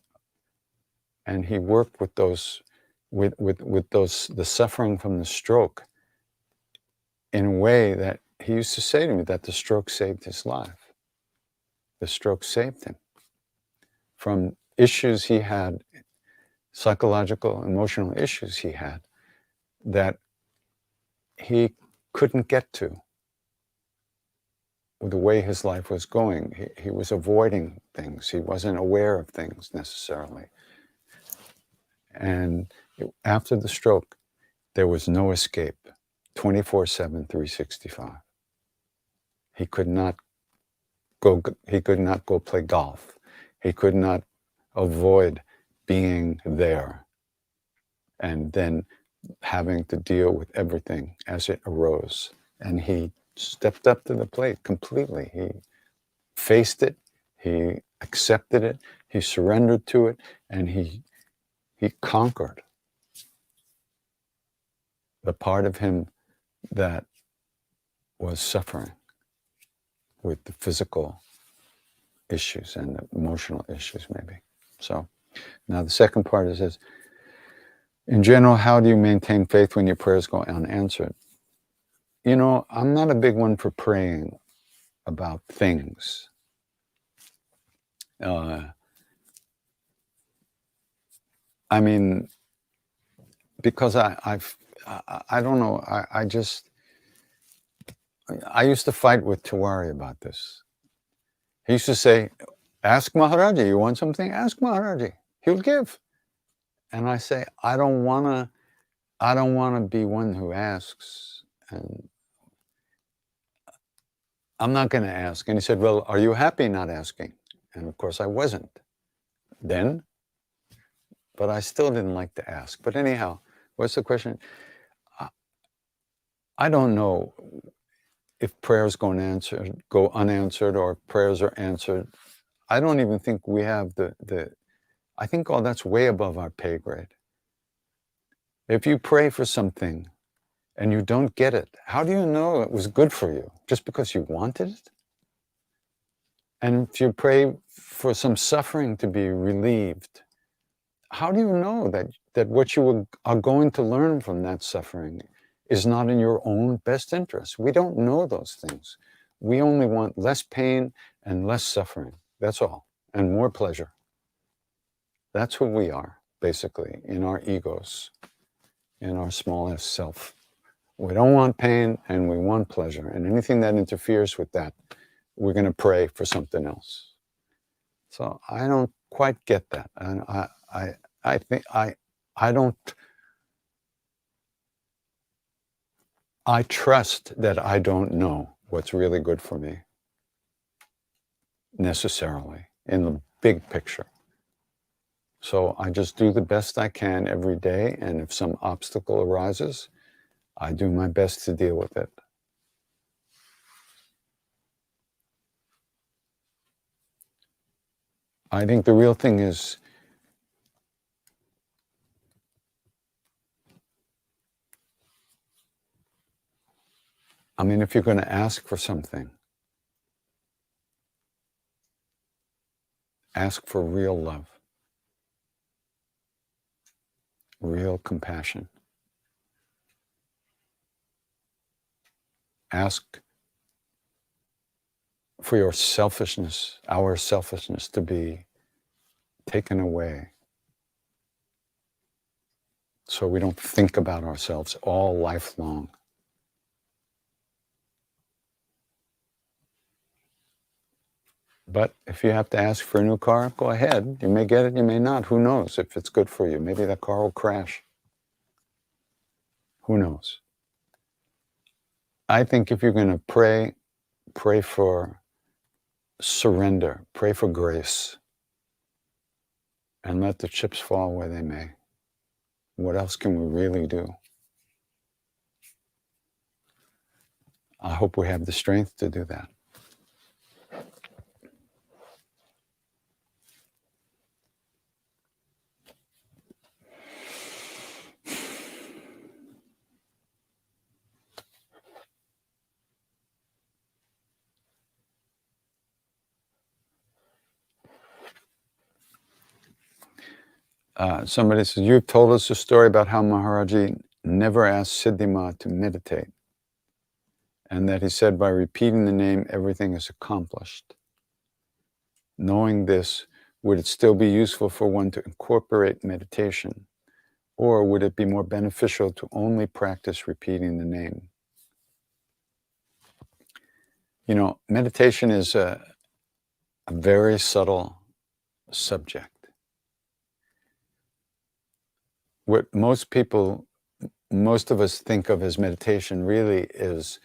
And he worked with those, the suffering from the stroke, in a way that he used to say to me that the stroke saved his life. The stroke saved him from issues he had, psychological, emotional issues he had, that he couldn't get to with the way his life was going. He was avoiding things. He wasn't aware of things necessarily. And after the stroke, There was no escape, 24/7, 365. He could not go play golf. He could not avoid being there and then having to deal with everything as it arose. And he stepped up to the plate completely. He faced it, he accepted it, he surrendered to it, and he conquered the part of him that was suffering with the physical issues and the emotional issues, maybe. So now the second part is this. In general, how do you maintain faith when your prayers go unanswered? You know, I'm not a big one for praying about things. I mean, because I don't know, I used to fight with Tiwari about this. He used to say, ask Maharaji, you want something? Ask Maharaji, he'll give. And I say, I don't want to be one who asks, and I'm not going to ask. And he said, well, are you happy not asking? And of course I wasn't then, but I still didn't like to ask. But anyhow, what's the question? I don't know if prayers go unanswered or prayers are answered. I don't even think we have I think all that's way above our pay grade. If you pray for something and you don't get it, how do you know it was good for you? Just because you wanted it? And if you pray for some suffering to be relieved, how do you know that what you are going to learn from that suffering is not in your own best interest? We don't know those things. We only want less pain and less suffering. That's all. And more pleasure. That's who we are, basically, in our egos, in our smallest self. We don't want pain and we want pleasure. And anything that interferes with that, we're going to pray for something else. So I don't quite get that. And I think I trust that I don't know what's really good for me necessarily in the big picture. So I just do the best I can every day, and if some obstacle arises, I do my best to deal with it. I think the real thing is if you're going to ask for something, ask for real love, real compassion. Ask for your selfishness, our selfishness, to be taken away, so we don't think about ourselves all lifelong. But if you have to ask for a new car, go ahead. You may get it, you may not. Who knows if it's good for you? Maybe that car will crash. Who knows? I think if you're going to pray for surrender, pray for grace, and let the chips fall where they may. What else can we really do? I hope we have the strength to do that. Somebody says, you've told us a story about how Maharaji never asked Siddhima to meditate, and that he said by repeating the name, everything is accomplished. Knowing this, would it still be useful for one to incorporate meditation, or would it be more beneficial to only practice repeating the name? You know, meditation is a very subtle subject. What most people most of us think of as meditation really is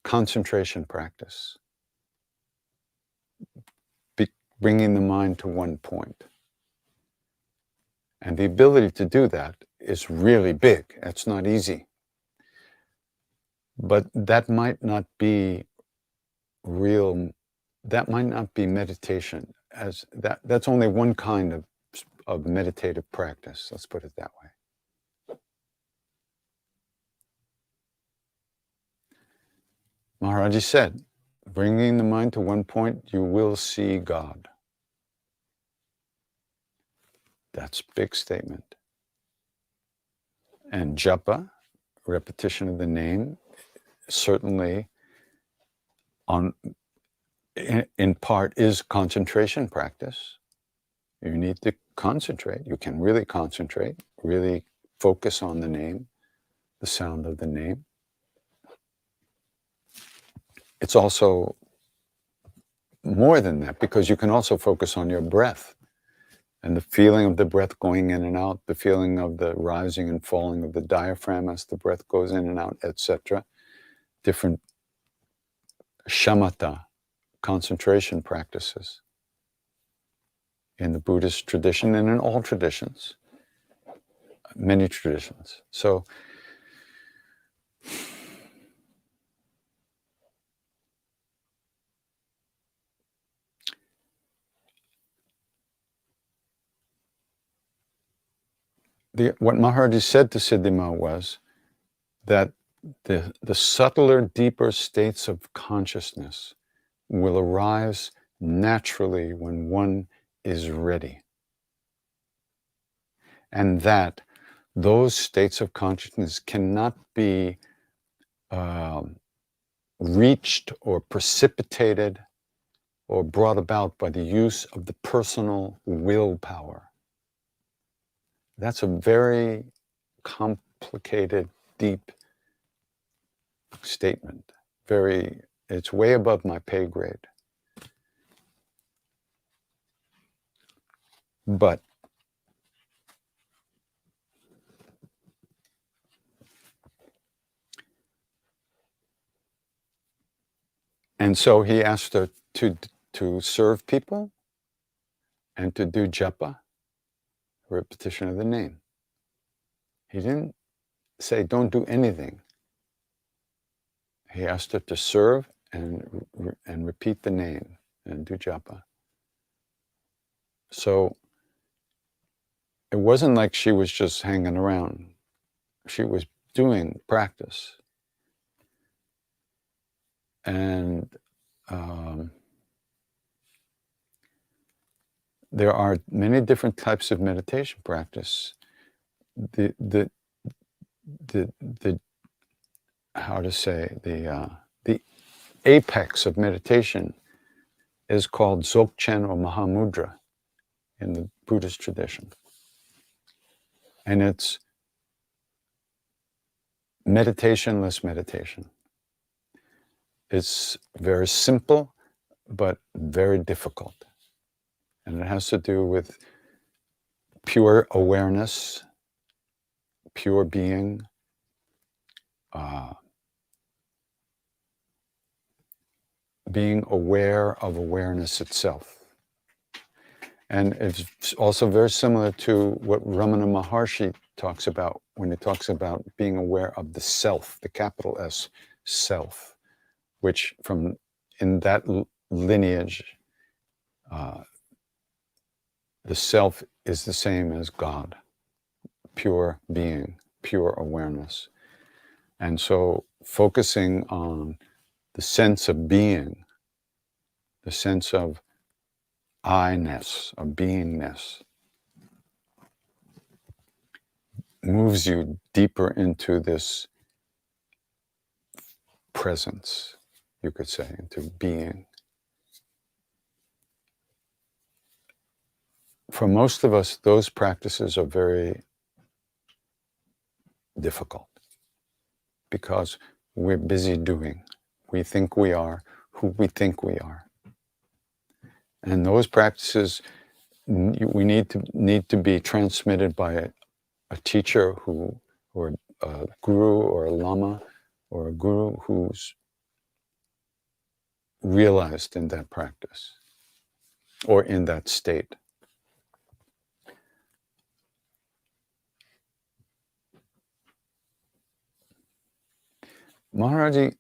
concentration practice, bringing the mind to one point. And the ability to do that is really big. It's not easy. But that might not be real, that might not be meditation. As that's only one kind of meditative practice, let's put it that way. Maharaji said, bringing the mind to one point, you will see God. That's a big statement. And japa, repetition of the name, certainly in part is concentration practice. You need to concentrate. You can really concentrate, really focus on the name, the sound of the name. It's also more than that, because you can also focus on your breath and the feeling of the breath going in and out, the feeling of the rising and falling of the diaphragm as the breath goes in and out, etc. Different shamatha, concentration practices in the Buddhist tradition and in all traditions, many traditions. So what Maharaji said to Siddhima was that the subtler, deeper states of consciousness will arise naturally when one is ready. And that those states of consciousness cannot be reached or precipitated or brought about by the use of the personal willpower. That's a very complicated, deep statement. It's way above my pay grade. But and so he asked her to serve people and to do japa, repetition of the name. He didn't say don't do anything. He asked her to serve and repeat the name and do japa. So it wasn't like she was just hanging around. She was doing practice. And there are many different types of meditation practice. The how to say, the apex of meditation is called Dzogchen or Mahamudra in the Buddhist tradition. And it's meditationless meditation. It's very simple, but very difficult. And it has to do with pure awareness, pure being, being aware of awareness itself. And it's also very similar to what Ramana Maharshi talks about when he talks about being aware of the self, the capital S, self, which in that lineage, the self is the same as God, pure being, pure awareness. And so focusing on the sense of being, the sense of I-ness, of beingness, moves you deeper into this presence, you could say, into being. For most of us, those practices are very difficult because we're busy doing. We think we are who we think we are. And those practices we need to be transmitted by a teacher or a guru or a lama or a guru who's realized in that practice or in that state. Maharaji,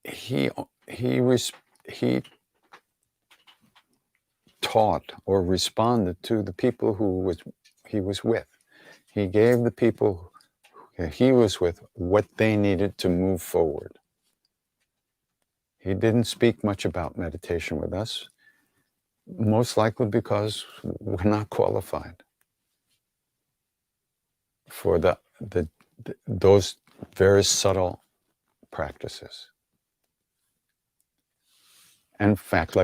he taught or responded to the people he was with. He gave the people he was with what they needed to move forward. He didn't speak much about meditation with us, most likely because we're not qualified for those very subtle practices. In fact,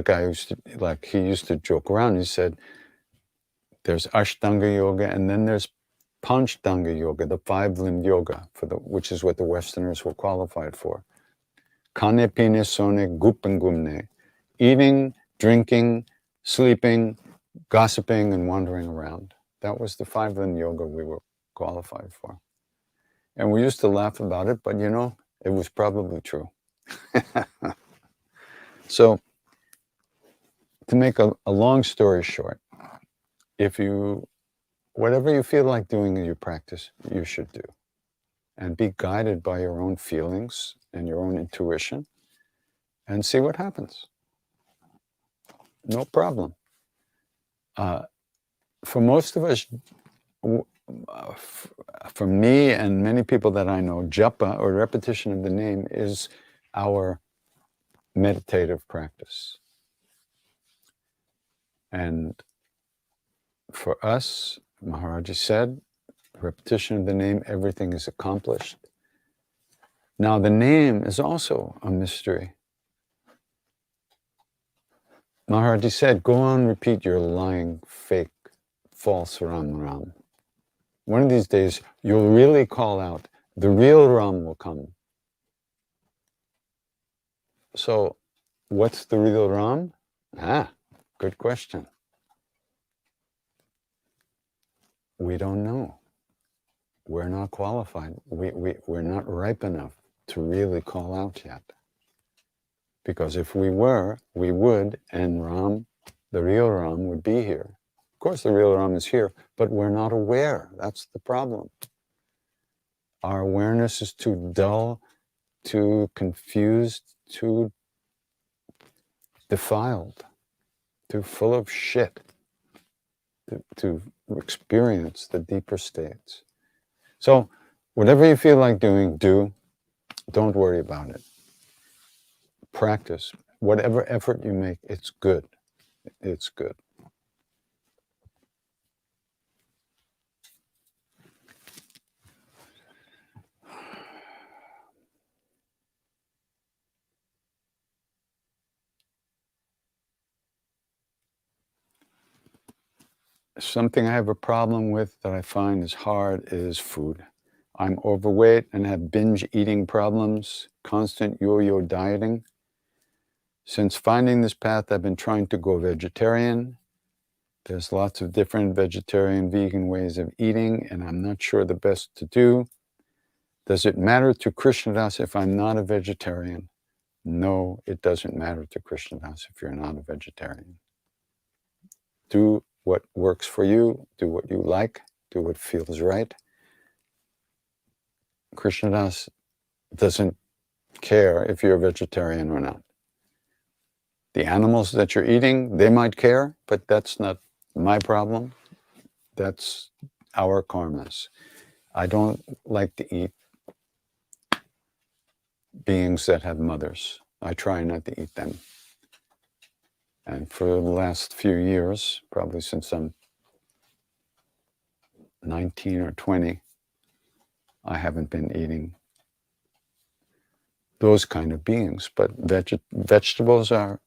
he used to joke around. He said, "There's Ashtanga yoga, and then there's Panchdanga yoga, the five-limbed yoga, which is what the Westerners were qualified for. Kane pine sone gupen gumne, eating, drinking, sleeping, gossiping, and wandering around. That was the five-limbed yoga we were qualified for. And we used to laugh about it, but it was probably true. So, to make a long story short, whatever you feel like doing in your practice, you should do. And be guided by your own feelings and your own intuition and see what happens. No problem. For most of us, for me and many people that I know, japa, or repetition of the name, is our meditative practice. And for us, Maharaji said, repetition of the name, everything is accomplished. Now, the name is also a mystery. Maharaji said, go on, repeat your lying, fake, false Ram Ram. One of these days, you'll really call out, the real Ram will come. So, what's the real Ram? Good question. We don't know. We're not qualified. We're not ripe enough to really call out yet. Because if we were, we would, and Ram, the real Ram, would be here. Of course, the real Ram is here, but we're not aware. That's the problem. Our awareness is too dull, too confused, too defiled, too full of shit to experience the deeper states. So, whatever you feel like doing, do. Don't worry about it. Practice. Whatever effort you make, it's good. It's good. Something I have a problem with that I find is hard is food. I'm overweight and have binge eating problems, constant yo-yo dieting. Since finding this path, I've been trying to go vegetarian. There's lots of different vegetarian, vegan ways of eating, and I'm not sure the best to do. Does it matter to Krishnadas if I'm not a vegetarian? No, it doesn't matter to Krishnadas if you're not a vegetarian. Do what works for you, do what you like, do what feels right. Krishnadas doesn't care if you're a vegetarian or not. The animals that you're eating, they might care, but that's not my problem. That's our karmas. I don't like to eat beings that have mothers. I try not to eat them. And for the last few years, probably since I'm 19 or 20, I haven't been eating those kind of beings. But vegetables are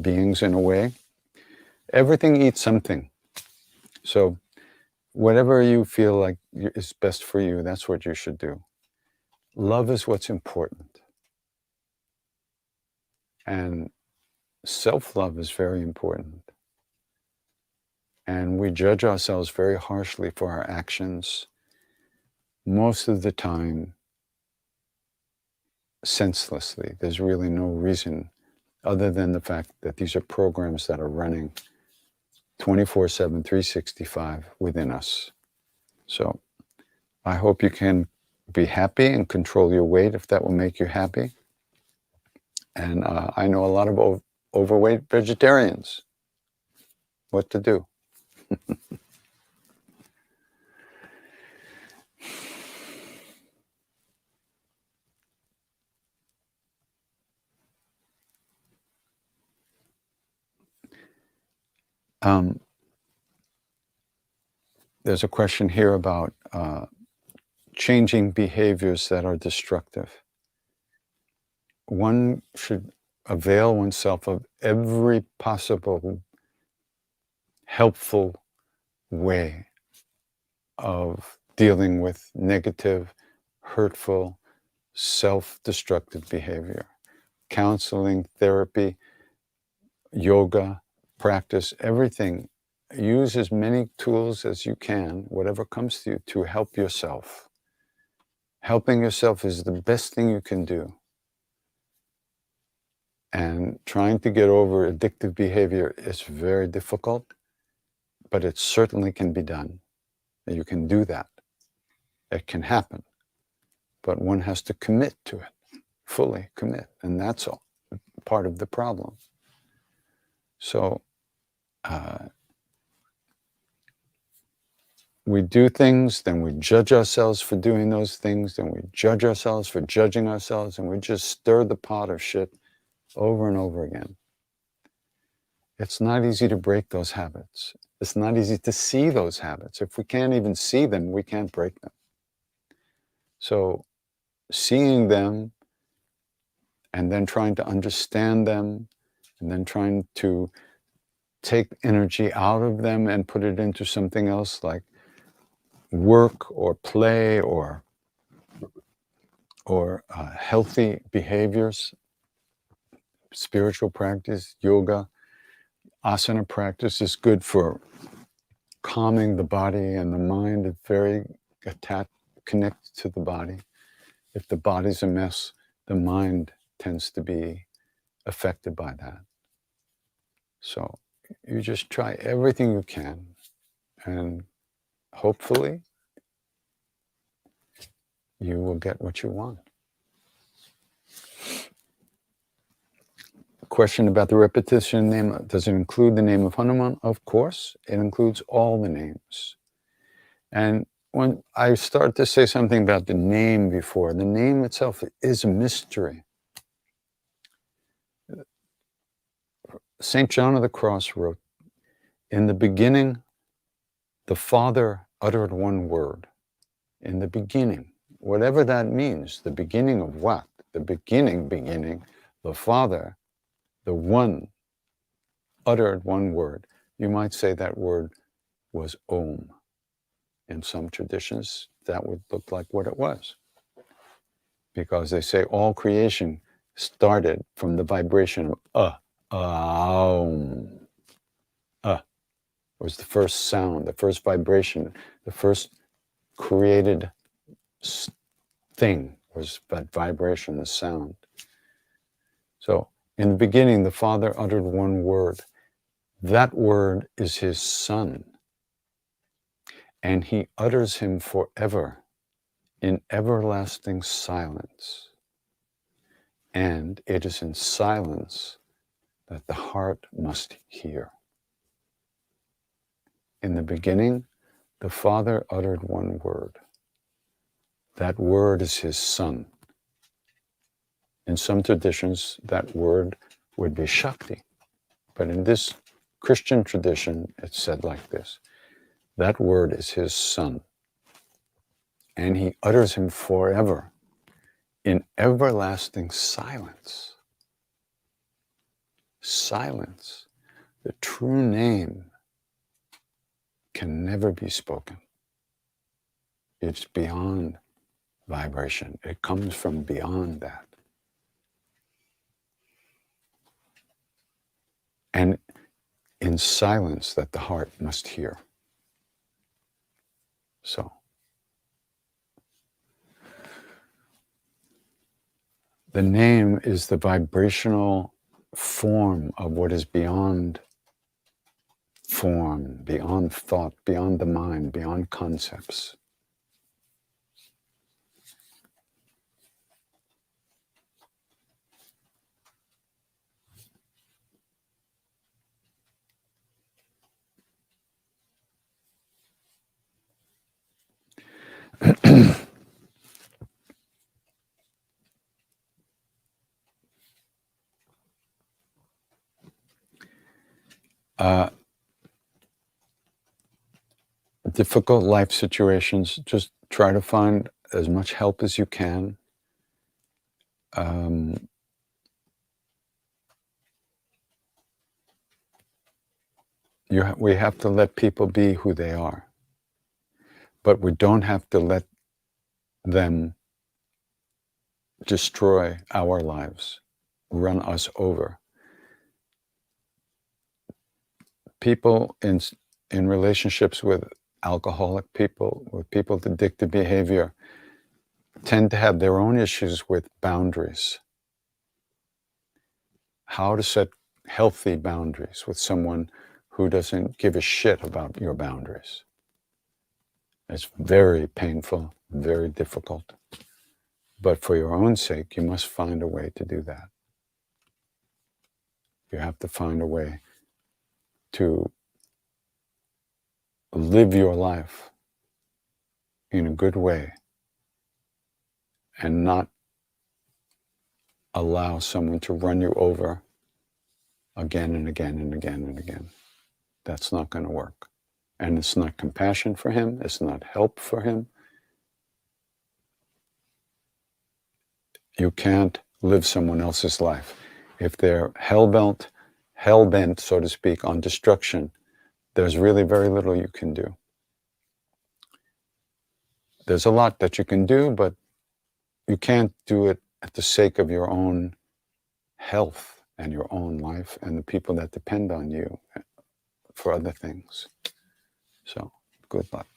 beings in a way. Everything eats something. So whatever you feel like is best for you, that's what you should do. Love is what's important. And self-love is very important. And we judge ourselves very harshly for our actions. most of the time senselessly. There's really no reason other than the fact that these are programs that are running 24/7, 365 within us. So I hope you can be happy and control your weight if that will make you happy. And I know a lot of overweight vegetarians. What to do? There's a question here about changing behaviors that are destructive. One should avail oneself of every possible helpful way of dealing with negative, hurtful, self-destructive behavior. Counseling, therapy, yoga, practice, everything. Use as many tools as you can, whatever comes to you, to help yourself. Helping yourself is the best thing you can do. And trying to get over addictive behavior is very difficult, but it certainly can be done. You can do that. It can happen. But one has to commit to it, fully commit. And that's all, part of the problem. So we do things, then we judge ourselves for doing those things, then we judge ourselves for judging ourselves, and we just stir the pot of shit over and over again. It's not easy to break those habits. It's not easy to see those habits. If we can't even see them, we can't break them. So seeing them and then trying to understand them and then trying to take energy out of them and put it into something else like work or play or healthy behaviors, spiritual practice, yoga, asana practice is good for calming the body and the mind. It's very connected to the body. If the body's a mess, the mind tends to be affected by that. So you just try everything you can, and hopefully you will get what you want. Question about the repetition name. Does it include the name of Hanuman? Of course, it includes all the names. And when I start to say something about the name before, the name itself is a mystery. St. John of the Cross wrote, "In the beginning, the Father uttered one word." In the beginning, whatever that means, the beginning of what? The beginning, the Father, the One, uttered one word. You might say that word was Om. In some traditions, that would look like what it was. Because they say all creation started from the vibration of Aum. Was the first sound, the first vibration, the first created thing was that vibration, the sound. So in the beginning, the Father uttered one word. That word is his Son. And he utters him forever in everlasting silence. And it is in silence that the heart must hear. In the beginning, the Father uttered one word. That word is his Son. In some traditions, that word would be Shakti. But in this Christian tradition, it's said like this. That word is his Son. And he utters him forever in everlasting silence. Silence. The true name can never be spoken. It's beyond vibration. It comes from beyond that. And in silence that the heart must hear. So, The name is the vibrational form of what is beyond form, beyond thought, beyond the mind, beyond concepts. Difficult life situations, just try to find as much help as you can. We have to let people be who they are, but we don't have to let them destroy our lives, run us over. People in relationships with alcoholic people, with people with addictive behavior, tend to have their own issues with boundaries. How to set healthy boundaries with someone who doesn't give a shit about your boundaries. It's very painful, very difficult. But for your own sake, you must find a way to do that. You have to find a way to live your life in a good way and not allow someone to run you over again and again and again and again. That's not going to work. And it's not compassion for him. It's not help for him. You can't live someone else's life. If they're hell-bent, so to speak, on destruction, there's really very little you can do. There's a lot that you can do, but you can't do it at the sake of your own health and your own life and the people that depend on you for other things. So, good luck.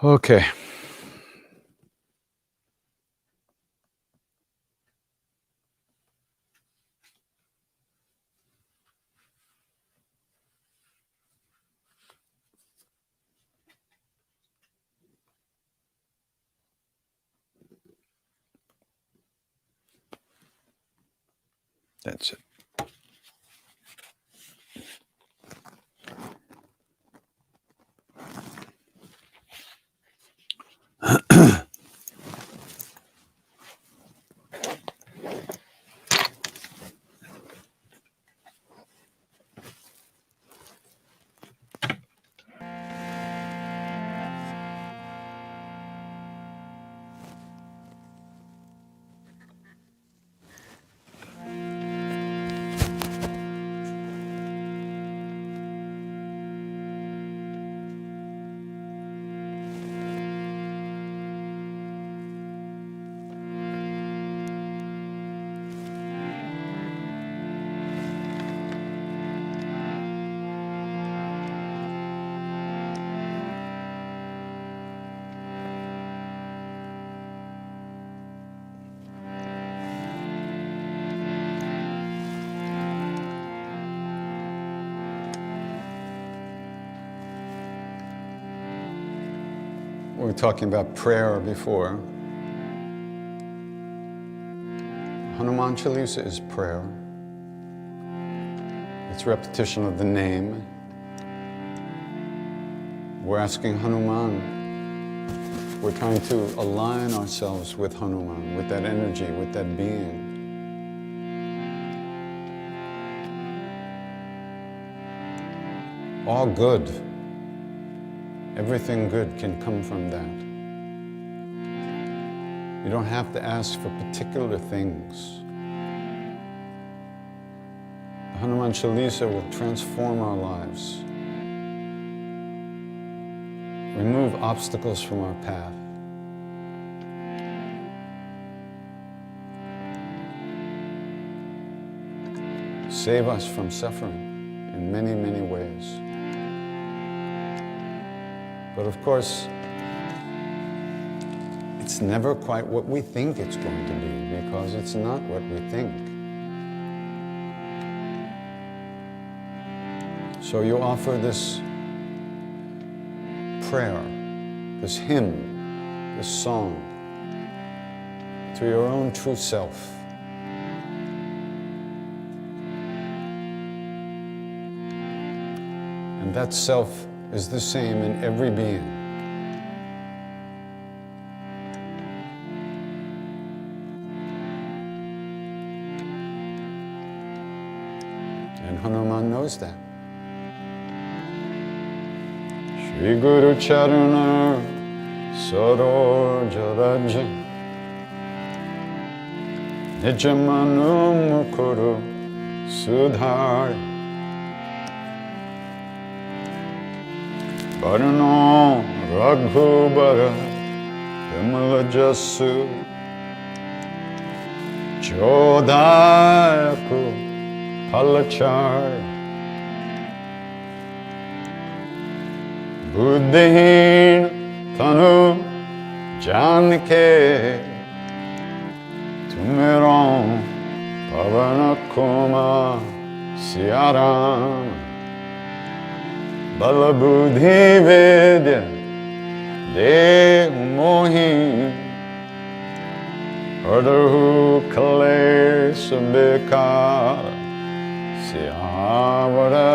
Okay. That's it. We were talking about prayer before. Hanuman Chalisa is prayer. It's repetition of the name. We're asking Hanuman. We're trying to align ourselves with Hanuman, with that energy, with that being. All good. Everything good can come from that. You don't have to ask for particular things. The Hanuman Chalisa will transform our lives, remove obstacles from our path, save us from suffering in many, many ways. But of course, it's never quite what we think it's going to be, because it's not what we think. So you offer this prayer, this hymn, this song to your own true self. And that self is the same in every being. And Hanuman knows that. Shri Guru Charana Saroja Raja Nijamanu Mukuru Sudhar Varno Raghubara Vimala Jasu Jodayaku Palachar Buddhihin Tanu Janke Tumiron Pavanakoma Siaram Balabudhi Vidya De Mohi Ardhu Kale Sabikara Siyavara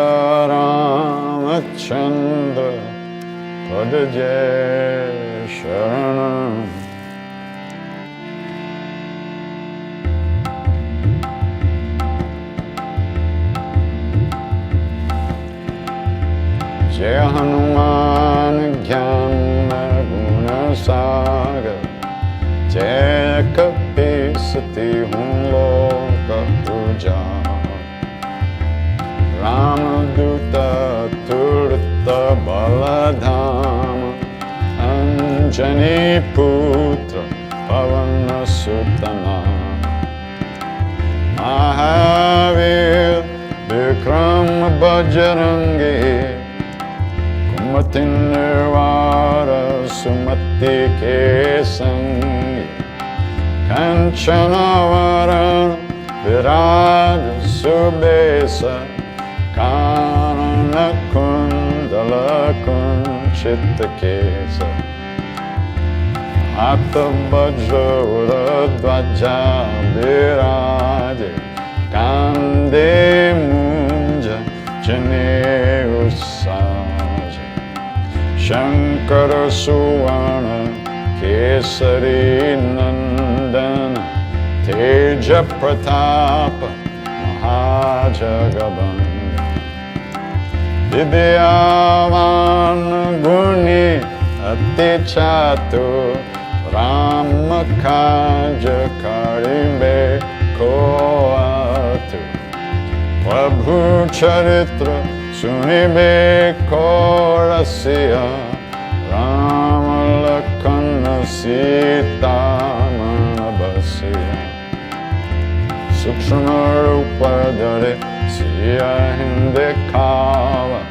Ramachandra Padajay Sharanam Jaya Hanuman Gyana Guna Sagar Jaya Kapisati Hunloka Puja Ramaduta Turta Baladhama Anjani Putra Pavana Sutana Mahavir Vikram Bajrangi Kumatin Nirvara Sumati Kesangi Kanchanavara Viraj Subesa Karana Kundala Kunchita Kesa Hatha Bajra Dvaja Viraje Kande Munja Jane Usaje Shankara Suvana Kesari Nandana Teja Pratapa Mahajagaban Vidyavan Guni Ati Chatu Ramakaja Karimbe Koatu Prabhu Charitra Sunibe Korasya Ramalakana Sita Manabasya Sukshma Rupadare Siya Hinde Kava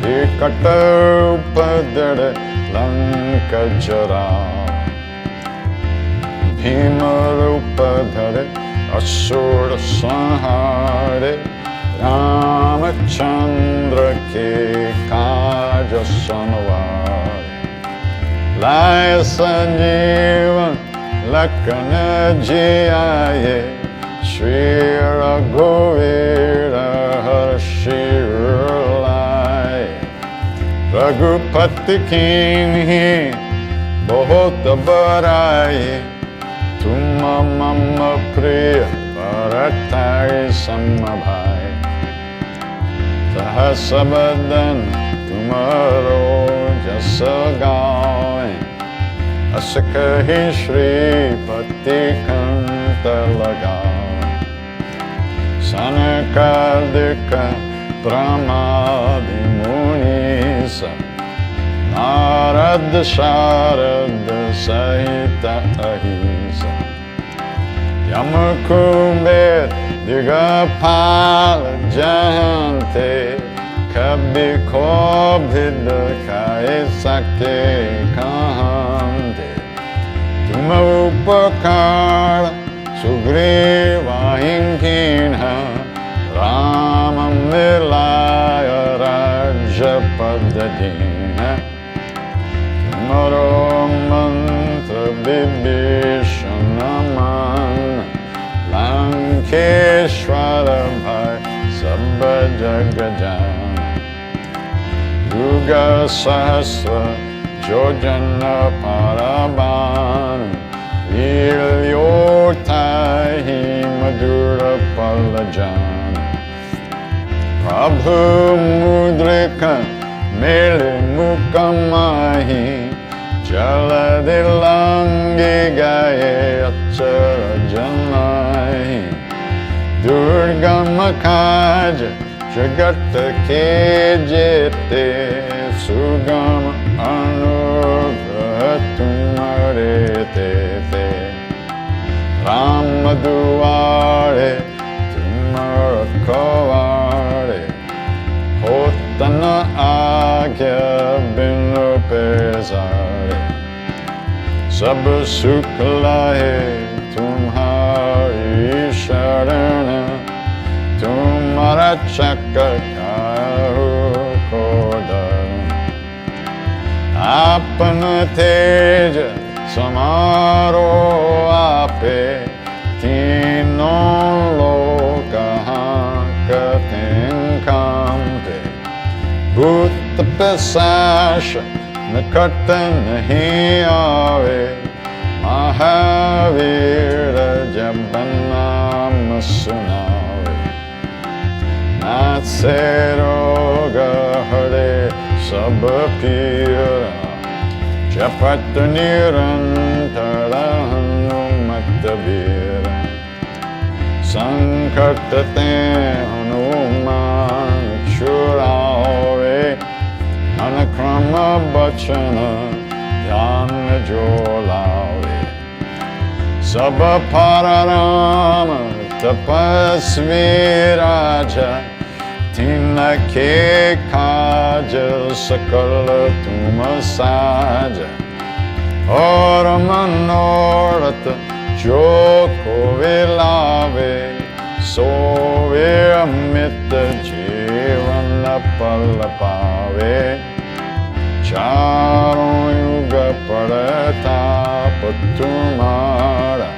Ikata Rupadare Lanka Jara Bhima Rupadare Asura Sanhare Ramachandra Ke Kaja Sanavare Laya Sanjeevan Lakana Jiyaye Shri Raghavira Harshirlai Raghupati Kinhi Bahut Barai Tumma Mama Priya Bharatai Samabhai Sahasabadan Tumaro Jasa Gawe Asakahi Shri Pati Kanta Lagawe Sanakadika Pramadi Munisa Narad Sharad Sahita Ahisa Yamakumbet Digapala Jahante Kabhi Kobhid Kai Sake Kahante upakara Sugriva Inkinha Rama Milaya Raja Padadina Maro Mantra Vibhishanaman Lankeshwara Bhai Sabba Jagajana Yuga Sahasra Jojana Paraban Ilyotahi Madhura Palajana Prabhu Mudrika Mele Mukamahi Jaladilangi Gaye Achara Janahi Durga Makaja Jagata Kejete Sugama Anugraha Tumare Tete Ramaduare Tumara Kovare Hotana Agya Binu Pesare Sab Suklahe Tumhari Sharana Tumara Chakakahu Kodan Apana Teja Samaro Ape Tinon Lokahankatin Kampe Bhutta Pesasha Nakata Nahi Ave Mahavira Jabanama Sunave Natseroga Hare Sabapira Japata Nirantara Hanumatavira Sankartate Hanuman Churave Anakrama Bachana Dhyana Jolave Sabha Pararama Tapasvi Raja Tina Ke Kaja Sakala Tuma Saja Ora Manorata Joko Vilave Sove Amita Jivana Palapave Charon Yuga Parata Patumara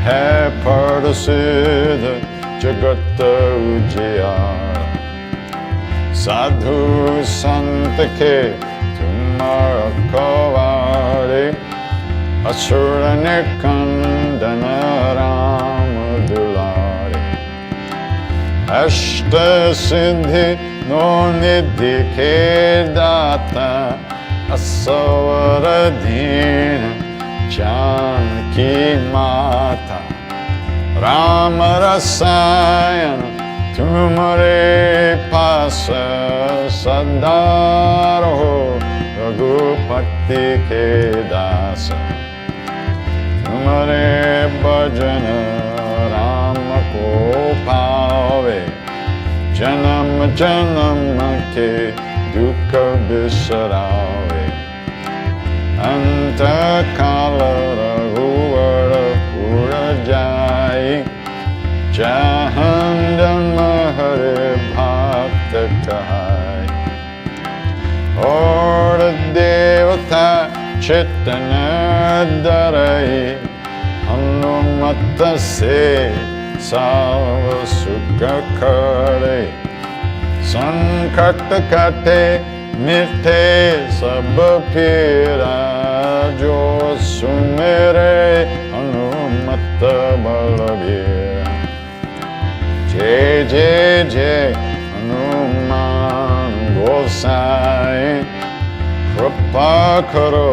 Hai Pardasiddha Jagata Ujjayara Sadhu Santake Tumara Kavare Asura Nikandana Ramadulare Ashta Siddhi No Nidhi Ke Data Asavaradhina Janaki Mata Rama Rasayana Tumare Pasa Sadaro Raghupati Ke Dasa Tumare Bhajana Rama Ko Pave Janam Janam Ke Dukha Bisarave Anta Kala Raghuvara Purajai Jahandan Mahare Bhakta Kahai Orda Devata Chaitanya Darai Hanumata Se Salva Sukha Kare Sankata Kate Mirte Sabapira Jo Sumere Hanumata Balavira Jai Jai Jai Hanuman Gosai Kripa Karo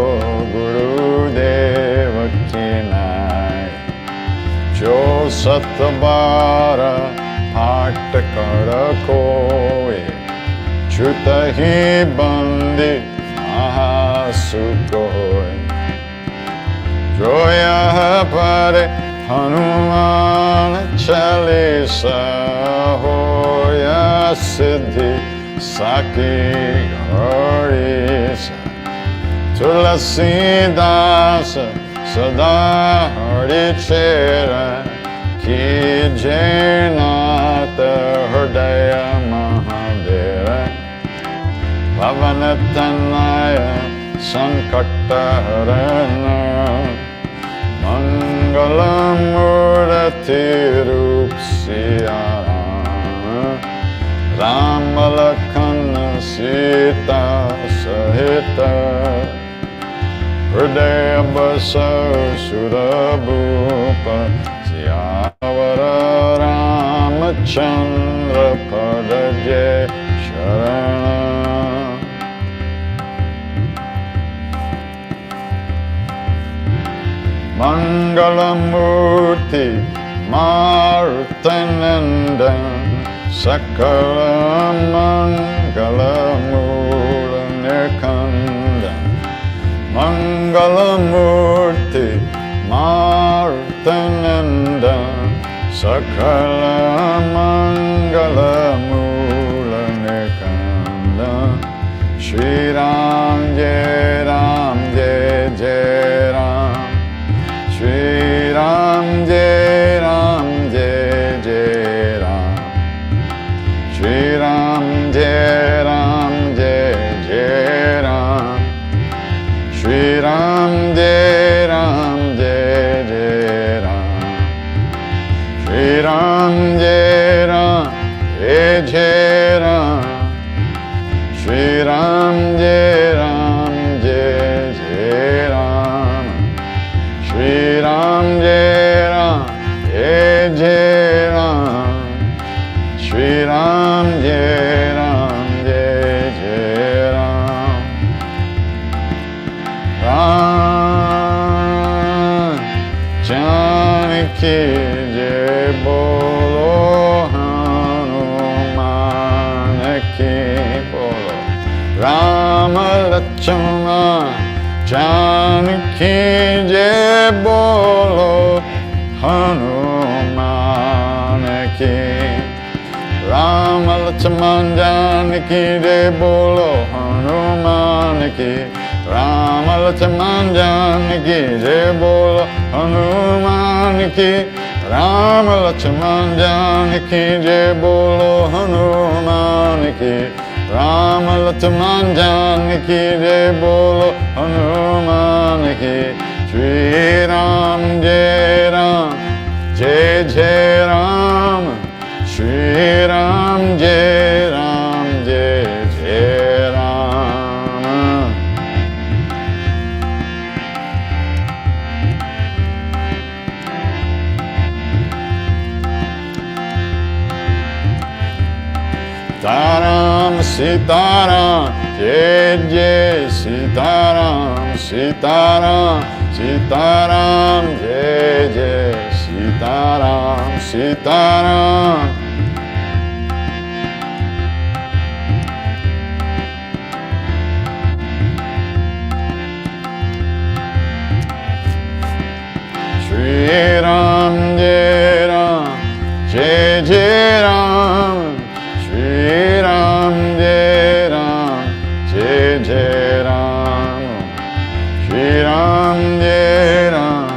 Guru Deva Kinai Jo Satabara Patakara Koe Chutahi Bandi Mahasukoi Joya Pare Hanuman Chalisa Hoya Siddhi Saki Garisa Tulasi Dasa Sada Hari Chera Kijay Nata Hridaya Mahadera Pavanatanaya Sankataharana Mangalamurati Rupsiyara Ramalakana Sita Sahita Hridaya Basa Sudabhupa Siyavara Ramachandra Padaje Sharana Mangalamurti Marutanandan Sakala Mangalamula Nirkandan Mangalamurti Marutanandan Sakala Mangalamula Nirkandan Shri Ram Jai Ram Jai Jai Ram Shri Ram Jai Ram Jai Jai Ram Shri Ram Jai Ram Jai Jai Ram Shri Ram Jai Ram Jai Jai Ram Shri Ram Jai Ram Jai Jai Ram Shri Ram Jai Ram Jai Jai Ram Shri Ram Jai Ram Jai Jai Ram Shri Ram Jai Ram Jai Jai Ram Ram Janaki Jai Bolo Hanuman Ki Bolo Rama Lakshmana Janaki Jai Bolo Hanuman Ki Rama Lakshmana Janaki Jai Bolo Hanuman Ki Rama Lakshmana Janaki Jai Bolo Hanuman Ki Rama Lakshmana Janaki Jai Bolo Hanuman Ki Rama Lakshmana Janaki Jai Bolo Hanuman Ki Shri Ram Jai Ram Jai Jai Ram Shri Ram Jai Ram Jai Jai Ram Sitaram Sitaram Jai Jai Sitaram Sitaram Sitaram Jai Jai Sitaram Sitaram Shri Ram Jai Ram Jai Jai Ram Shri Ram Jai Ram Jai Jai Ram Shri Ram Jai Ram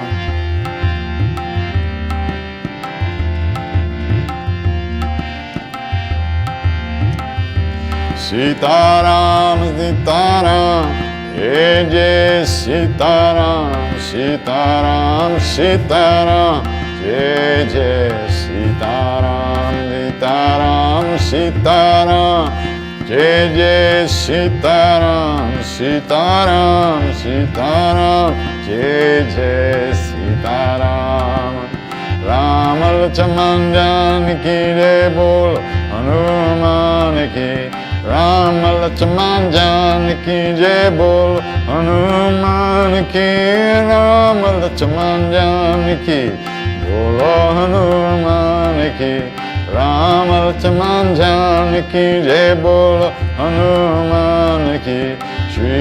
Sitaram Sitaram Jai Jai Sitaram Sitaram Sitaram Jai Jai Sitaram Sitaram Sitaram Jai Jai Sitaram Sitaram Sitaram Jai Jai Sitaram Rama Lakshmana Janaki Jai Bolo Hanuman Ki Rama Lakshmana Janaki Jai Bolo Hanuman Ki Rama Lakshmana Janaki Bolo Hanuman Ki Rama Lakshmana Janaki Jai Bolo Hanuman Ki Shri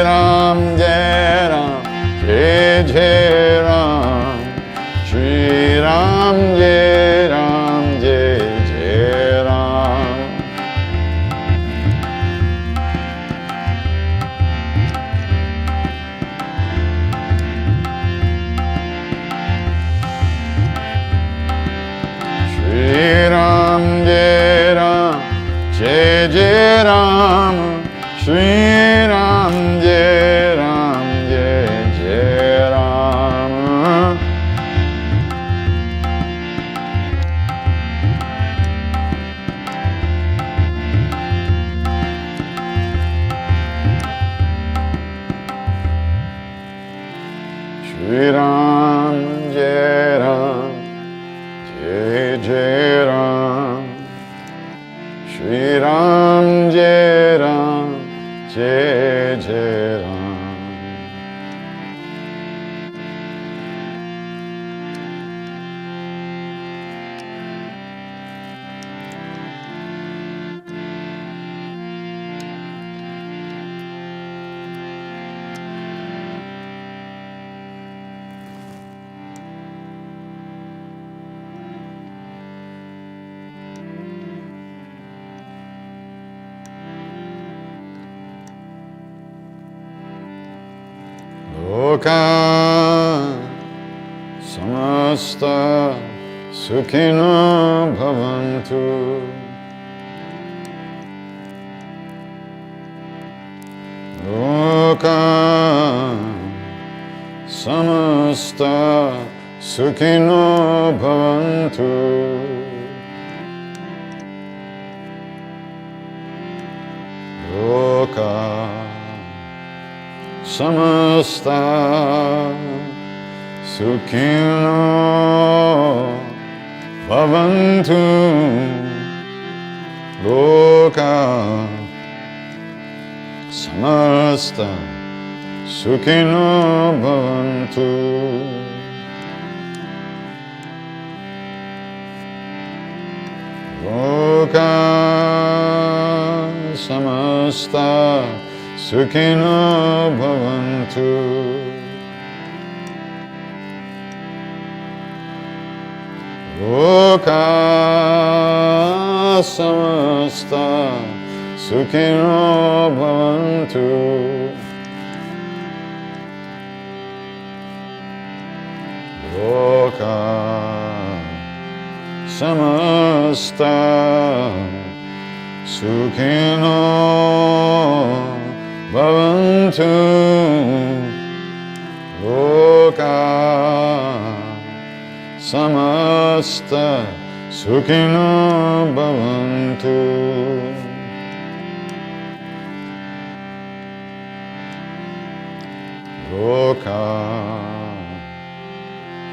Ram Jai Ram Jai Jai Ram Shri Ram Jai Ram Jai Jai Ram Shri Ram, Jai Ram, Jai Jai Ram. Shri Ram, Jai Ram, Jai Jai Ram. Loka samasta sukhino bhavantu. Loka samasta sukhino bhavantu. Loka samasta sukhino bhavantu. Loka samasta sukhino bhavantu. Loka samasta sukhino bhavantu. Loka samasta sukhino bhavantu. Loka samasta sukhino bhavantu. Loka samasta sukhino bhavantu. Loka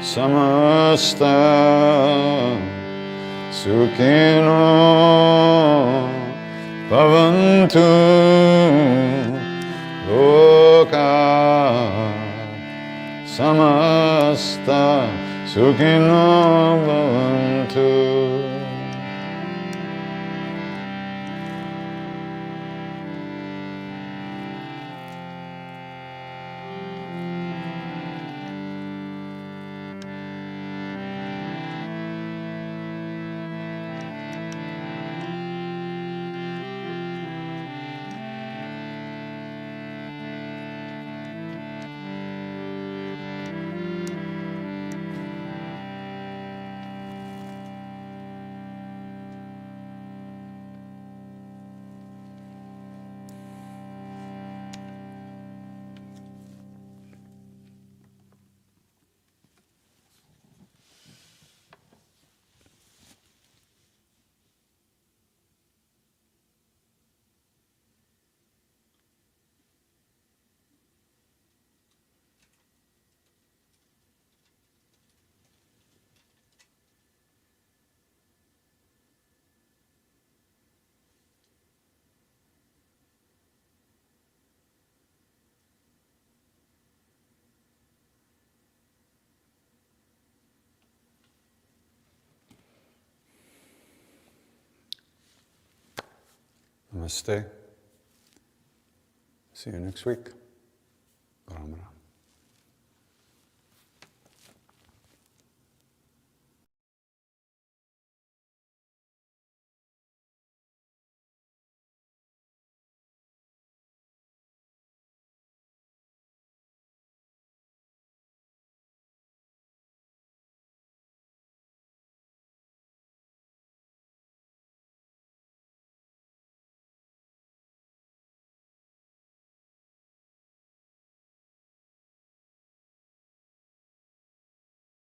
samasta sukhino bhavantu. Loka samasta sukhino bhavantu. Namaste. See you next week. Brahma.